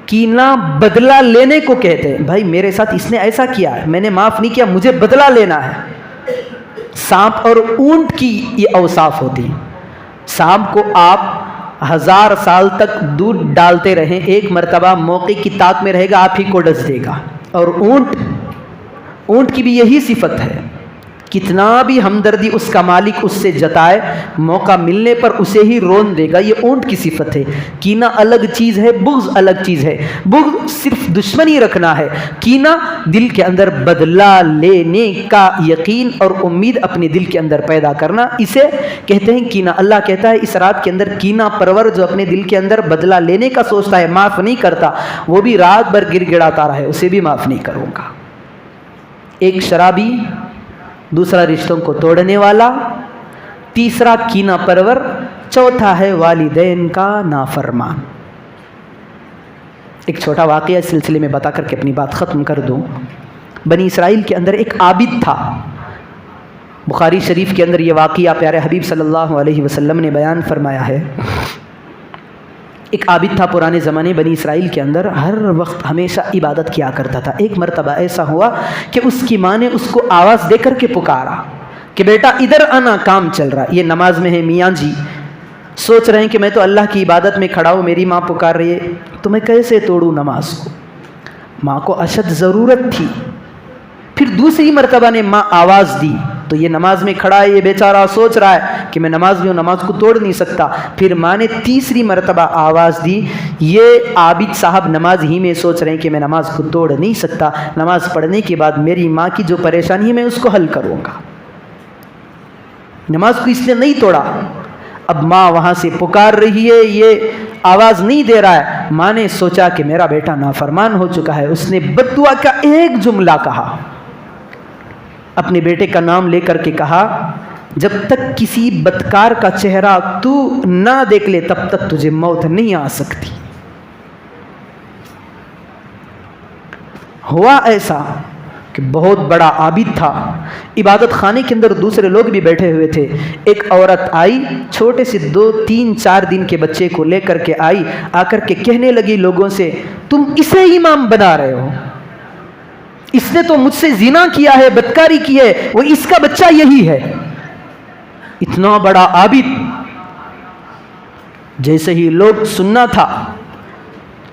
کینہ بدلہ لینے کو کہتے ہیں۔ بھائی میرے ساتھ اس نے ایسا کیا ہے، میں نے معاف نہیں کیا، مجھے بدلہ لینا ہے۔ سانپ اور اونٹ کی یہ اوصاف ہوتی ہیں۔ سانپ کو آپ 1000 سال تک دودھ ڈالتے رہیں، ایک مرتبہ موقع کی طاق میں رہے گا، آپ ہی کو ڈس دے گا۔ اور اونٹ کی بھی یہی صفت ہے، کتنا بھی ہمدردی اس کا مالک اس سے جتائے، موقع ملنے پر اسے ہی رون دے گا۔ یہ اونٹ کی صفت ہے۔ کینہ الگ چیز ہے، بغض الگ چیز ہے۔ بغض صرف دشمنی رکھنا ہے، کینہ دل کے اندر بدلہ لینے کا یقین اور امید اپنے دل کے اندر پیدا کرنا، اسے کہتے ہیں کینہ۔ اللہ کہتا ہے اس رات کے اندر کینہ پرور جو اپنے دل کے اندر بدلہ لینے کا سوچتا ہے، معاف نہیں کرتا، وہ بھی رات بھر گڑ گڑاتا رہے، اسے بھی معاف نہیں کروں گا۔ ایک شرابی، دوسرا رشتوں کو توڑنے والا، تیسرا کینہ پرور، چوتھا ہے والدین کا نافرمان۔ ایک چھوٹا واقعہ اس سلسلے میں بتا کر کے اپنی بات ختم کر دوں۔ بنی اسرائیل کے اندر ایک عابد تھا، بخاری شریف کے اندر یہ واقعہ پیارے حبیب صلی اللہ علیہ وسلم نے بیان فرمایا ہے۔ ایک عابد تھا پرانے زمانے بنی اسرائیل کے اندر، ہر وقت ہمیشہ عبادت کیا کرتا تھا۔ ایک مرتبہ ایسا ہوا کہ اس کی ماں نے اس کو آواز دے کر کے پکارا کہ بیٹا ادھر آنا، کام چل رہا۔ یہ نماز میں ہے، میاں جی سوچ رہے ہیں کہ میں تو اللہ کی عبادت میں کھڑا ہوں، میری ماں پکار رہی ہے، تو میں کیسے توڑوں نماز کو؟ ماں کو اشد ضرورت تھی۔ پھر دوسری مرتبہ نے ماں آواز دی تو یہ نماز میں کھڑا ہے، یہ بیچارہ سوچ رہا ہے کہ میں نماز میں ہوں، نماز کو توڑ نہیں سکتا۔ پھر ماں نے تیسری مرتبہ آواز دی، یہ عابد صاحب نماز ہی میں سوچ رہے ہیں کہ میں نماز کو توڑ نہیں سکتا، نماز پڑھنے کے بعد میری ماں کی جو پریشانی ہے میں اس کو حل کروں گا۔ نماز کو اس نے نہیں توڑا۔ اب ماں وہاں سے پکار رہی ہے، یہ آواز نہیں دے رہا ہے۔ ماں نے سوچا کہ میرا بیٹا نافرمان ہو چکا ہے، اس نے بد دعا کا ایک جملہ کہا، اپنے بیٹے کا نام لے کر کے کہا جب تک کسی بدکار کا چہرہ تو نہ دیکھ لے تب تک تجھے موت نہیں آ سکتی۔ ہوا ایسا کہ بہت بڑا عابد تھا، عبادت خانے کے اندر دوسرے لوگ بھی بیٹھے ہوئے تھے۔ ایک عورت آئی، چھوٹے سے 2 3 4 دن کے بچے کو لے کر کے آئی، آ کر کے کہنے لگی لوگوں سے تم اسے امام بنا رہے ہو، اس نے تو مجھ سے زنا کیا ہے، بدکاری کی ہے، وہ اس کا بچہ یہی ہے۔ اتنا بڑا عابد جیسے ہی لوگ سننا تھا،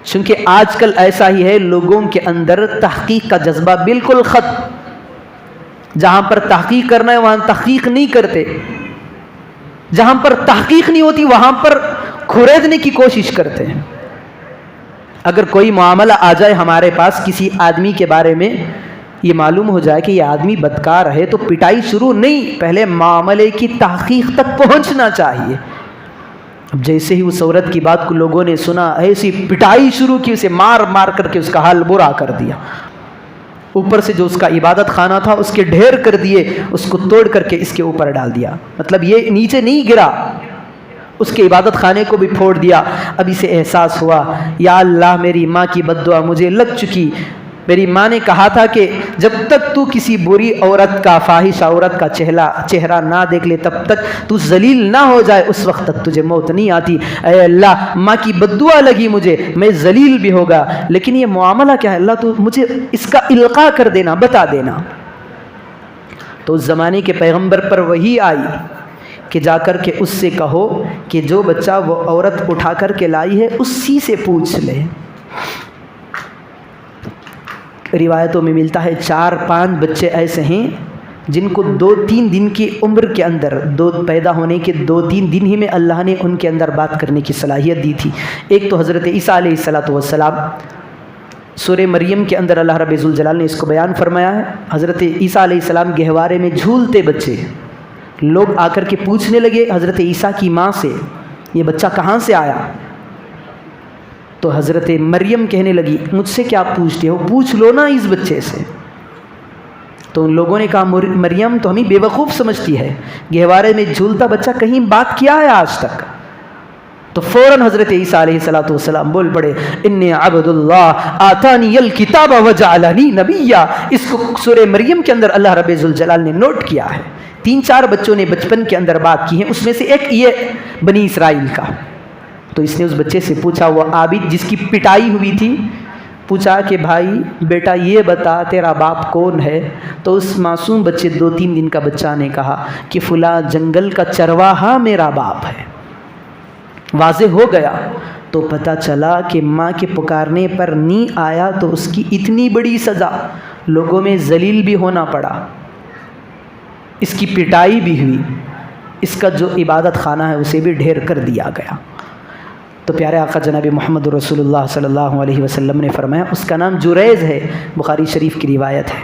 چونکہ آج کل ایسا ہی ہے، لوگوں کے اندر تحقیق کا جذبہ بالکل ختم۔ جہاں پر تحقیق کرنا ہے وہاں تحقیق نہیں کرتے، جہاں پر تحقیق نہیں ہوتی وہاں پر کھریدنے کی کوشش کرتے ہیں۔ اگر کوئی معاملہ آ جائے ہمارے پاس کسی آدمی کے بارے میں، یہ معلوم ہو جائے کہ یہ آدمی بدکار ہے، تو پٹائی شروع نہیں، پہلے معاملے کی تحقیق تک پہنچنا چاہیے۔ اب جیسے ہی اس عورت کی بات کو لوگوں نے سنا، ایسی پٹائی شروع کی، اسے مار مار کر کے اس کا حال برا کر دیا۔ اوپر سے جو اس کا عبادت خانہ تھا اس کے ڈھیر کر دیے، اس کو توڑ کر کے اس کے اوپر ڈال دیا۔ مطلب یہ نیچے نہیں گرا، اس کے عبادت خانے کو بھی پھوڑ دیا۔ اب اسے احساس ہوا، یا اللہ میری ماں کی بد دعا مجھے لگ چکی۔ میری ماں نے کہا تھا کہ جب تک تو کسی بری عورت کا، فاحش عورت کا چہرہ نہ دیکھ لے تب تک تو ذلیل نہ ہو جائے، اس وقت تک تجھے موت نہیں آتی۔ اے اللہ ماں کی بد دعا لگی مجھے، میں ذلیل بھی ہوگا، لیکن یہ معاملہ کیا ہے اللہ، تو مجھے اس کا القاء کر دینا، بتا دینا۔ تو اس زمانے کے پیغمبر پر وحی آئی کہ جا کر کے اس سے کہو کہ جو بچہ وہ عورت اٹھا کر کے لائی ہے اسی سے پوچھ لے۔ روایتوں میں ملتا ہے 4-5 بچے ایسے ہیں جن کو 2-3 دن کی عمر کے اندر، پیدا ہونے کے 2-3 دن ہی میں اللہ نے ان کے اندر بات کرنے کی صلاحیت دی تھی۔ ایک تو حضرت عیسیٰ علیہ السلام، سورہ مریم کے اندر اللہ رب ذوالجلال نے اس کو بیان فرمایا ہے۔ حضرت عیسیٰ علیہ السلام گہوارے میں جھولتے بچے، لوگ آ کر کے پوچھنے لگے حضرت عیسیٰ کی ماں سے، یہ بچہ کہاں سے آیا؟ تو حضرت مریم کہنے لگی مجھ سے کیا پوچھتے ہو، پوچھ لو نا اس بچے سے۔ تو ان لوگوں نے کہا مریم تو ہمیں بے وقوف سمجھتی ہے، گہوارے میں جھولتا بچہ کہیں بات کیا ہے آج تک؟ تو فوراً حضرت عیسیٰ علیہ السلام بول پڑے انی عبد اللہ آتانی الکتاب وجعلنی نبیا۔ اس کو سورہ مریم کے اندر اللہ رب ذوالجلال نے نوٹ کیا ہے۔ 3-4 بچوں نے بچپن کے اندر بات کی ہے، اس میں سے ایک یہ بنی اسرائیل کا۔ تو اس نے اس بچے سے پوچھا، وہ عابد جس کی پٹائی ہوئی تھی، پوچھا کہ بھائی بیٹا یہ بتا تیرا باپ کون ہے؟ تو اس معصوم بچے 2-3 دن کا بچہ نے کہا کہ فلاں جنگل کا چرواہا میرا باپ ہے۔ واضح ہو گیا تو پتہ چلا کہ ماں کے پکارنے پر نہیں آیا تو اس کی اتنی بڑی سزا، لوگوں میں ذلیل بھی ہونا پڑا، اس کی پٹائی بھی ہوئی، اس کا جو عبادت خانہ ہے اسے بھی ڈھیر کر دیا گیا۔ تو پیارے آقا جناب محمد رسول اللہ صلی اللہ علیہ وسلم نے فرمایا، اس کا نام جریز ہے، بخاری شریف کی روایت ہے۔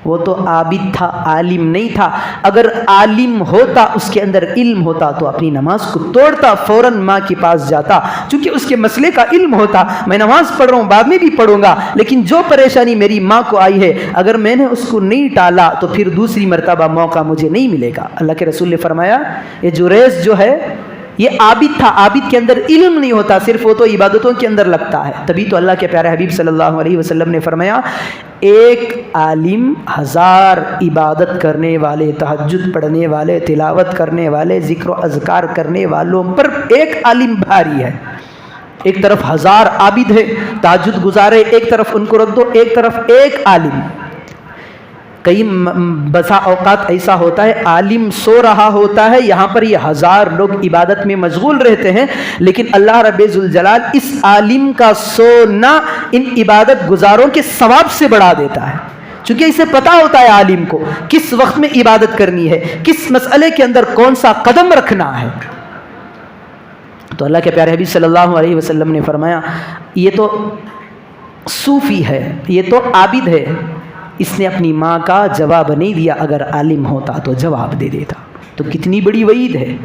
وہ تو عابد تھا، عالم نہیں تھا۔ اگر عالم ہوتا، اس کے اندر علم ہوتا تو اپنی نماز کو توڑتا، فوراً ماں کے پاس جاتا، چونکہ اس کے مسئلے کا علم ہوتا۔ میں نماز پڑھ رہا ہوں، بعد میں بھی پڑھوں گا، لیکن جو پریشانی میری ماں کو آئی ہے اگر میں نے اس کو نہیں ٹالا تو پھر دوسری مرتبہ موقع مجھے نہیں ملے گا۔ اللہ کے رسول نے فرمایا یہ جریز جو ہے یہ عابد تھا، عابد کے اندر علم نہیں ہوتا، صرف وہ تو عبادتوں کے اندر لگتا ہے۔ تبھی تو اللہ کے پیارے حبیب صلی اللہ علیہ وسلم نے فرمایا ایک عالم 1000 عبادت کرنے والے، تہجد پڑھنے والے، تلاوت کرنے والے، ذکر و اذکار کرنے والوں پر ایک عالم بھاری ہے۔ ایک طرف 1000 عابد ہے، تہجد گزارے، ایک طرف ان کو رکھ دو، ایک طرف ایک عالم۔ کئی بسا اوقات ایسا ہوتا ہے عالم سو رہا ہوتا ہے، یہاں پر یہ 1000 لوگ عبادت میں مشغول رہتے ہیں، لیکن اللہ رب ذوالجلال اس عالم کا سونا ان عبادت گزاروں کے ثواب سے بڑھا دیتا ہے، چونکہ اسے پتہ ہوتا ہے عالم کو کس وقت میں عبادت کرنی ہے، کس مسئلے کے اندر کون سا قدم رکھنا ہے۔ تو اللہ کے پیارے حبیب صلی اللہ علیہ وسلم نے فرمایا یہ تو صوفی ہے، یہ تو عابد ہے، اس نے اپنی ماں کا جواب نہیں دیا، اگر عالم ہوتا تو جواب دے دیتا۔ تو کتنی بڑی وعید ہے۔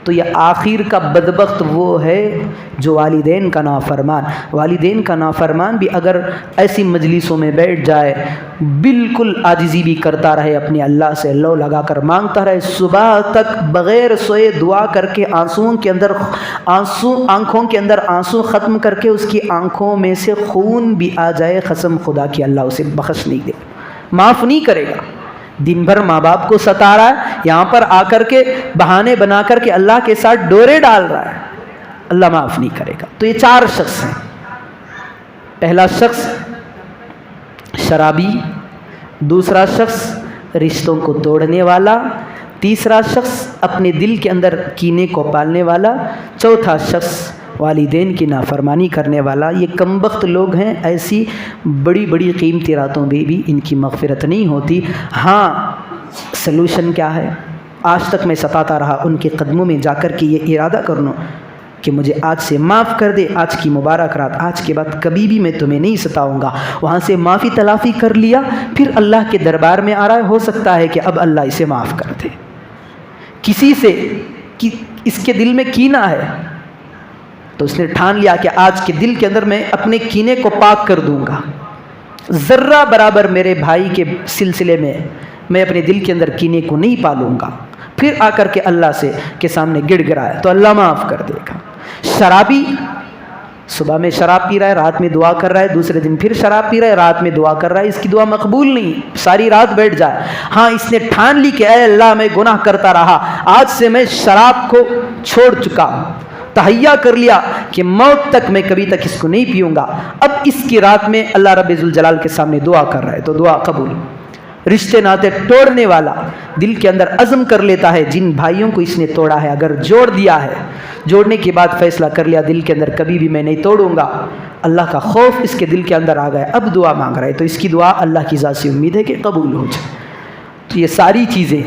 تو یہ آخر کا بدبخت وہ ہے جو والدین کا نافرمان، والدین کا نافرمان بھی اگر ایسی مجلسوں میں بیٹھ جائے، بالکل عاجزی بھی کرتا رہے، اپنے اللہ سے لو لگا کر مانگتا رہے، صبح تک بغیر سوئے دعا کر کے آنسوں کے اندر آنکھوں کے اندر آنسو ختم کر کے اس کی آنکھوں میں سے خون بھی آ جائے، قسم خدا کی اللہ اسے بخش نہیں دے، معاف نہیں کرے گا۔ دن بھر ماں باپ کو ستا رہا ہے، یہاں پر آ کر کے بہانے بنا کر کے اللہ کے ساتھ ڈورے ڈال رہا ہے، اللہ معاف نہیں کرے گا۔ تو یہ 4 شخص ہیں۔ پہلا شخص شرابی، دوسرا شخص رشتوں کو توڑنے والا، تیسرا شخص اپنے دل کے اندر کینے کو پالنے والا، چوتھا شخص والدین کی نافرمانی کرنے والا۔ یہ کم بخت لوگ ہیں، ایسی بڑی بڑی قیمتی راتوں میں بھی ان کی مغفرت نہیں ہوتی۔ ہاں، سلوشن کیا ہے؟ آج تک میں ستاتا رہا، ان کے قدموں میں جا کر کے یہ ارادہ کر لوں کہ مجھے آج سے معاف کر دے، آج کی مبارک رات، آج کے بعد کبھی بھی میں تمہیں نہیں ستاؤں گا۔ وہاں سے معافی تلافی کر لیا، پھر اللہ کے دربار میں آ رہا ہے، ہو سکتا ہے کہ اب اللہ اسے معاف کر دے۔ کسی سے اس کے دل میں کینہ ہے تو اس نے ٹھان لیا کہ آج کے دل کے اندر میں اپنے کینے کو پاک کر دوں گا، ذرہ برابر میرے بھائی کے سلسلے میں اپنے دل کے اندر کینے کو نہیں پالوں گا۔ پھر آ کر کے اللہ سے کے سامنے گڑ گڑائے تو اللہ معاف کر دے گا۔ شرابی صبح میں شراب پی رہا ہے، رات میں دعا کر رہا ہے، دوسرے دن پھر شراب پی رہا ہے، رات میں دعا کر رہا ہے، اس کی دعا مقبول نہیں، ساری رات بیٹھ جائے۔ ہاں، اس نے ٹھان لی کہ اے اللہ میں گناہ کرتا رہا، آج سے میں شراب کو چھوڑ چکا ہوں، تہیہ کر لیا کہ موت تک میں کبھی تک اس کو نہیں پیوں گا۔ اب اس کی رات میں اللہ رب ذوالجلال کے سامنے دعا کر رہا ہے تو دعا قبول۔ رشتے ناطے توڑنے والا دل کے اندر عزم کر لیتا ہے، جن بھائیوں کو اس نے توڑا ہے اگر جوڑ دیا ہے، جوڑنے کے بعد فیصلہ کر لیا دل کے اندر کبھی بھی میں نہیں توڑوں گا، اللہ کا خوف اس کے دل کے اندر آ گیا، اب دعا مانگ رہا ہے تو اس کی دعا اللہ کی ذات سے امید ہے کہ قبول ہو جائے۔ تو یہ ساری چیزیں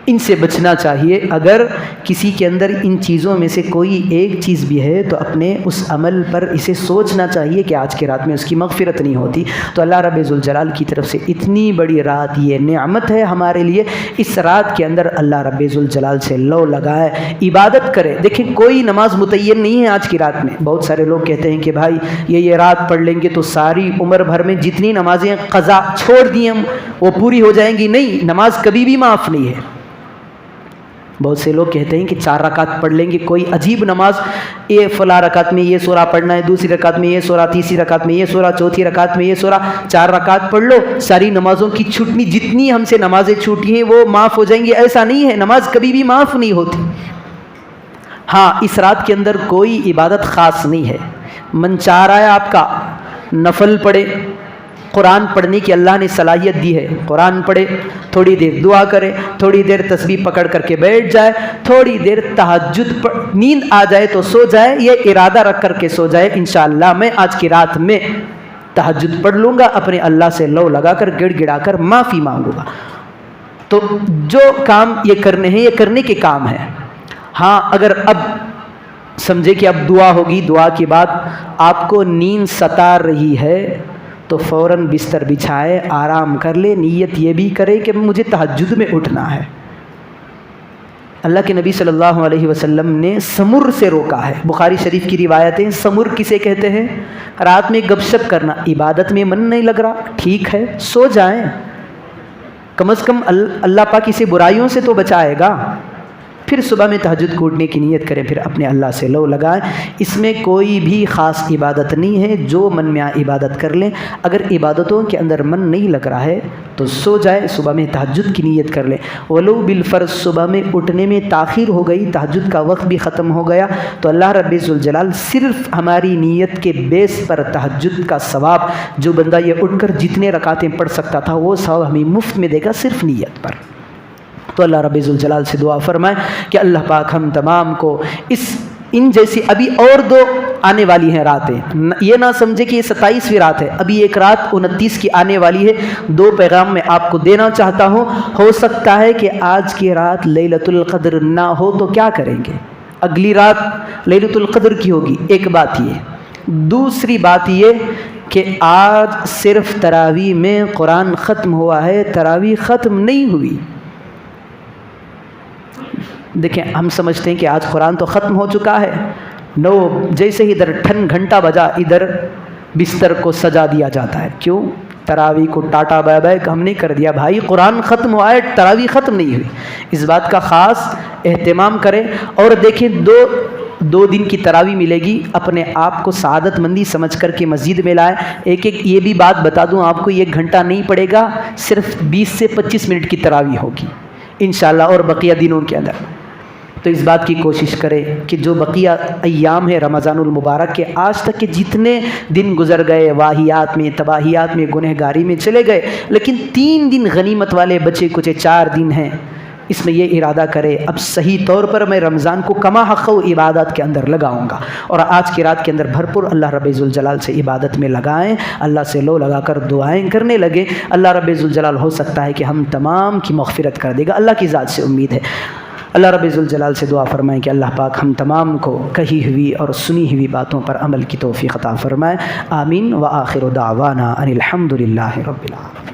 ان سے بچنا چاہیے۔ اگر کسی کے اندر ان چیزوں میں سے کوئی ایک چیز بھی ہے تو اپنے اس عمل پر اسے سوچنا چاہیے کہ آج کے رات میں اس کی مغفرت نہیں ہوتی۔ تو اللہ رب ذوالجلال کی طرف سے اتنی بڑی رات یہ نعمت ہے ہمارے لیے، اس رات کے اندر اللہ رب ذوالجلال سے لو لگائے، عبادت کرے۔ دیکھیں کوئی نماز متعین نہیں ہے آج کی رات میں۔ بہت سارے لوگ کہتے ہیں کہ بھائی یہ رات پڑھ لیں گے تو ساری عمر بھر میں جتنی نمازیں قضا چھوڑ دی ہم وہ پوری ہو جائیں گی۔ نہیں، نماز کبھی بھی معاف نہیں ہے۔ بہت سے لوگ کہتے ہیں کہ 4 رکعت پڑھ لیں گے، کوئی عجیب نماز، یہ فلاں رکعت میں یہ سورہ پڑھنا ہے، دوسری رکعت میں یہ سورہ، تیسری رکعت میں یہ سورہ، چوتھی رکعت میں یہ سورہ، 4 رکعت پڑھ لو، ساری نمازوں کی چھٹنی، جتنی ہم سے نمازیں چھوٹی ہیں وہ معاف ہو جائیں گی۔ ایسا نہیں ہے، نماز کبھی بھی معاف نہیں ہوتی۔ ہاں، اس رات کے اندر کوئی عبادت خاص نہیں ہے، من چاہ رہا ہے آپ کا نفل پڑھے، قرآن پڑھنے کی اللہ نے صلاحیت دی ہے، قرآن پڑھے، تھوڑی دیر دعا کرے، تھوڑی دیر تسبیح پکڑ کر کے بیٹھ جائے، تھوڑی دیر تہجد نیند آ جائے تو سو جائے، یہ ارادہ رکھ کر کے سو جائے انشاءاللہ میں آج کی رات میں تہجد پڑھ لوں گا، اپنے اللہ سے لو لگا کر گڑ گڑا کر معافی مانگوں گا۔ تو جو کام یہ کرنے ہیں یہ کرنے کے کام ہیں۔ ہاں، اگر اب سمجھے کہ اب دعا ہوگی، دعا کے بعد آپ کو نیند ستا رہی ہے تو فوراً بستر بچھائے، آرام کر لے، نیت یہ بھی کرے کہ مجھے تہجد میں اٹھنا ہے۔ اللہ کے نبی صلی اللہ علیہ وسلم نے سمر سے روکا ہے، بخاری شریف کی روایتیں۔ سمر کسے کہتے ہیں؟ رات میں گپ شپ کرنا، عبادت میں من نہیں لگ رہا، ٹھیک ہے سو جائیں، کم از کم اللہ پاک اسے برائیوں سے تو بچائے گا۔ پھر صبح میں تہجد کو اٹھنے کی نیت کریں، پھر اپنے اللہ سے لو لگائیں۔ اس میں کوئی بھی خاص عبادت نہیں ہے، جو من میں عبادت کر لیں۔ اگر عبادتوں کے اندر من نہیں لگ رہا ہے تو سو جائے، صبح میں تہجد کی نیت کر لیں۔ ولو بالفرض صبح میں اٹھنے میں تاخیر ہو گئی، تہجد کا وقت بھی ختم ہو گیا تو اللہ رب ذوالجلال صرف ہماری نیت کے بیس پر تہجد کا ثواب، جو بندہ یہ اٹھ کر جتنے رکعتیں پڑھ سکتا تھا وہ ثواب ہمیں مفت میں دے گا، صرف نیت پر۔ تو اللہ رب ذوالجلال سے دعا فرمائیں کہ اللہ پاک ہم تمام کو ان جیسی ابھی اور 2 آنے والی ہیں راتیں، یہ نہ سمجھے کہ یہ 27ویں رات ہے، ابھی ایک رات 29 کی آنے والی ہے۔ 2 پیغام میں آپ کو دینا چاہتا ہوں۔ ہو سکتا ہے کہ آج کی رات لیلۃ القدر نہ ہو تو کیا کریں گے؟ اگلی رات لیلۃ القدر کی ہوگی، ایک بات یہ۔ دوسری بات یہ کہ آج صرف تراویح میں قرآن ختم ہوا ہے، تراویح ختم نہیں ہوئی۔ دیکھیں، ہم سمجھتے ہیں کہ آج قرآن تو ختم ہو چکا ہے، جیسے ہی ادھر ٹھن گھنٹہ بجا ادھر بستر کو سجا دیا جاتا ہے۔ کیوں؟ تراویح کو ٹاٹا بائے بائے ہم نے کر دیا، بھائی قرآن ختم ہوا ہے، تراویح ختم نہیں ہوئی۔ اس بات کا خاص اہتمام کریں اور دیکھیں 2 دن کی تراویح ملے گی، اپنے آپ کو سعادت مندی سمجھ کر کے مسجد میں لائیں۔ ایک یہ بھی بات بتا دوں آپ کو، 1 گھنٹہ نہیں پڑے گا، صرف 20 سے 25 منٹ کی تراویح ہوگی انشاءاللہ، اور بقیہ دنوں کے اندر تو اس بات کی کوشش کرے کہ جو بقیہ ایام ہے رمضان المبارک کے، آج تک کے جتنے دن گزر گئے واہیات میں، تباہیات میں، گنہگاری میں چلے گئے، لیکن 3 دن غنیمت والے بچے کچھ 4 دن ہیں، اس میں یہ ارادہ کرے اب صحیح طور پر میں رمضان کو کما حق و عبادت کے اندر لگاؤں گا، اور آج کی رات کے اندر بھرپور اللہ رب ذوالجلال سے عبادت میں لگائیں، اللہ سے لو لگا کر دعائیں کرنے لگے۔ اللہ رب ذوالجلال ہو سکتا ہے کہ ہم تمام کی مغفرت کر دے گا، اللہ کی ذات سے امید ہے۔ اللہ رب ذوالجلال سے دعا فرمائیں کہ اللہ پاک ہم تمام کو کہی ہوئی اور سنی ہوئی باتوں پر عمل کی توفیق عطا فرمائے۔ آمین۔ وآخر دعوانا ان الحمد للہ رب العالمین۔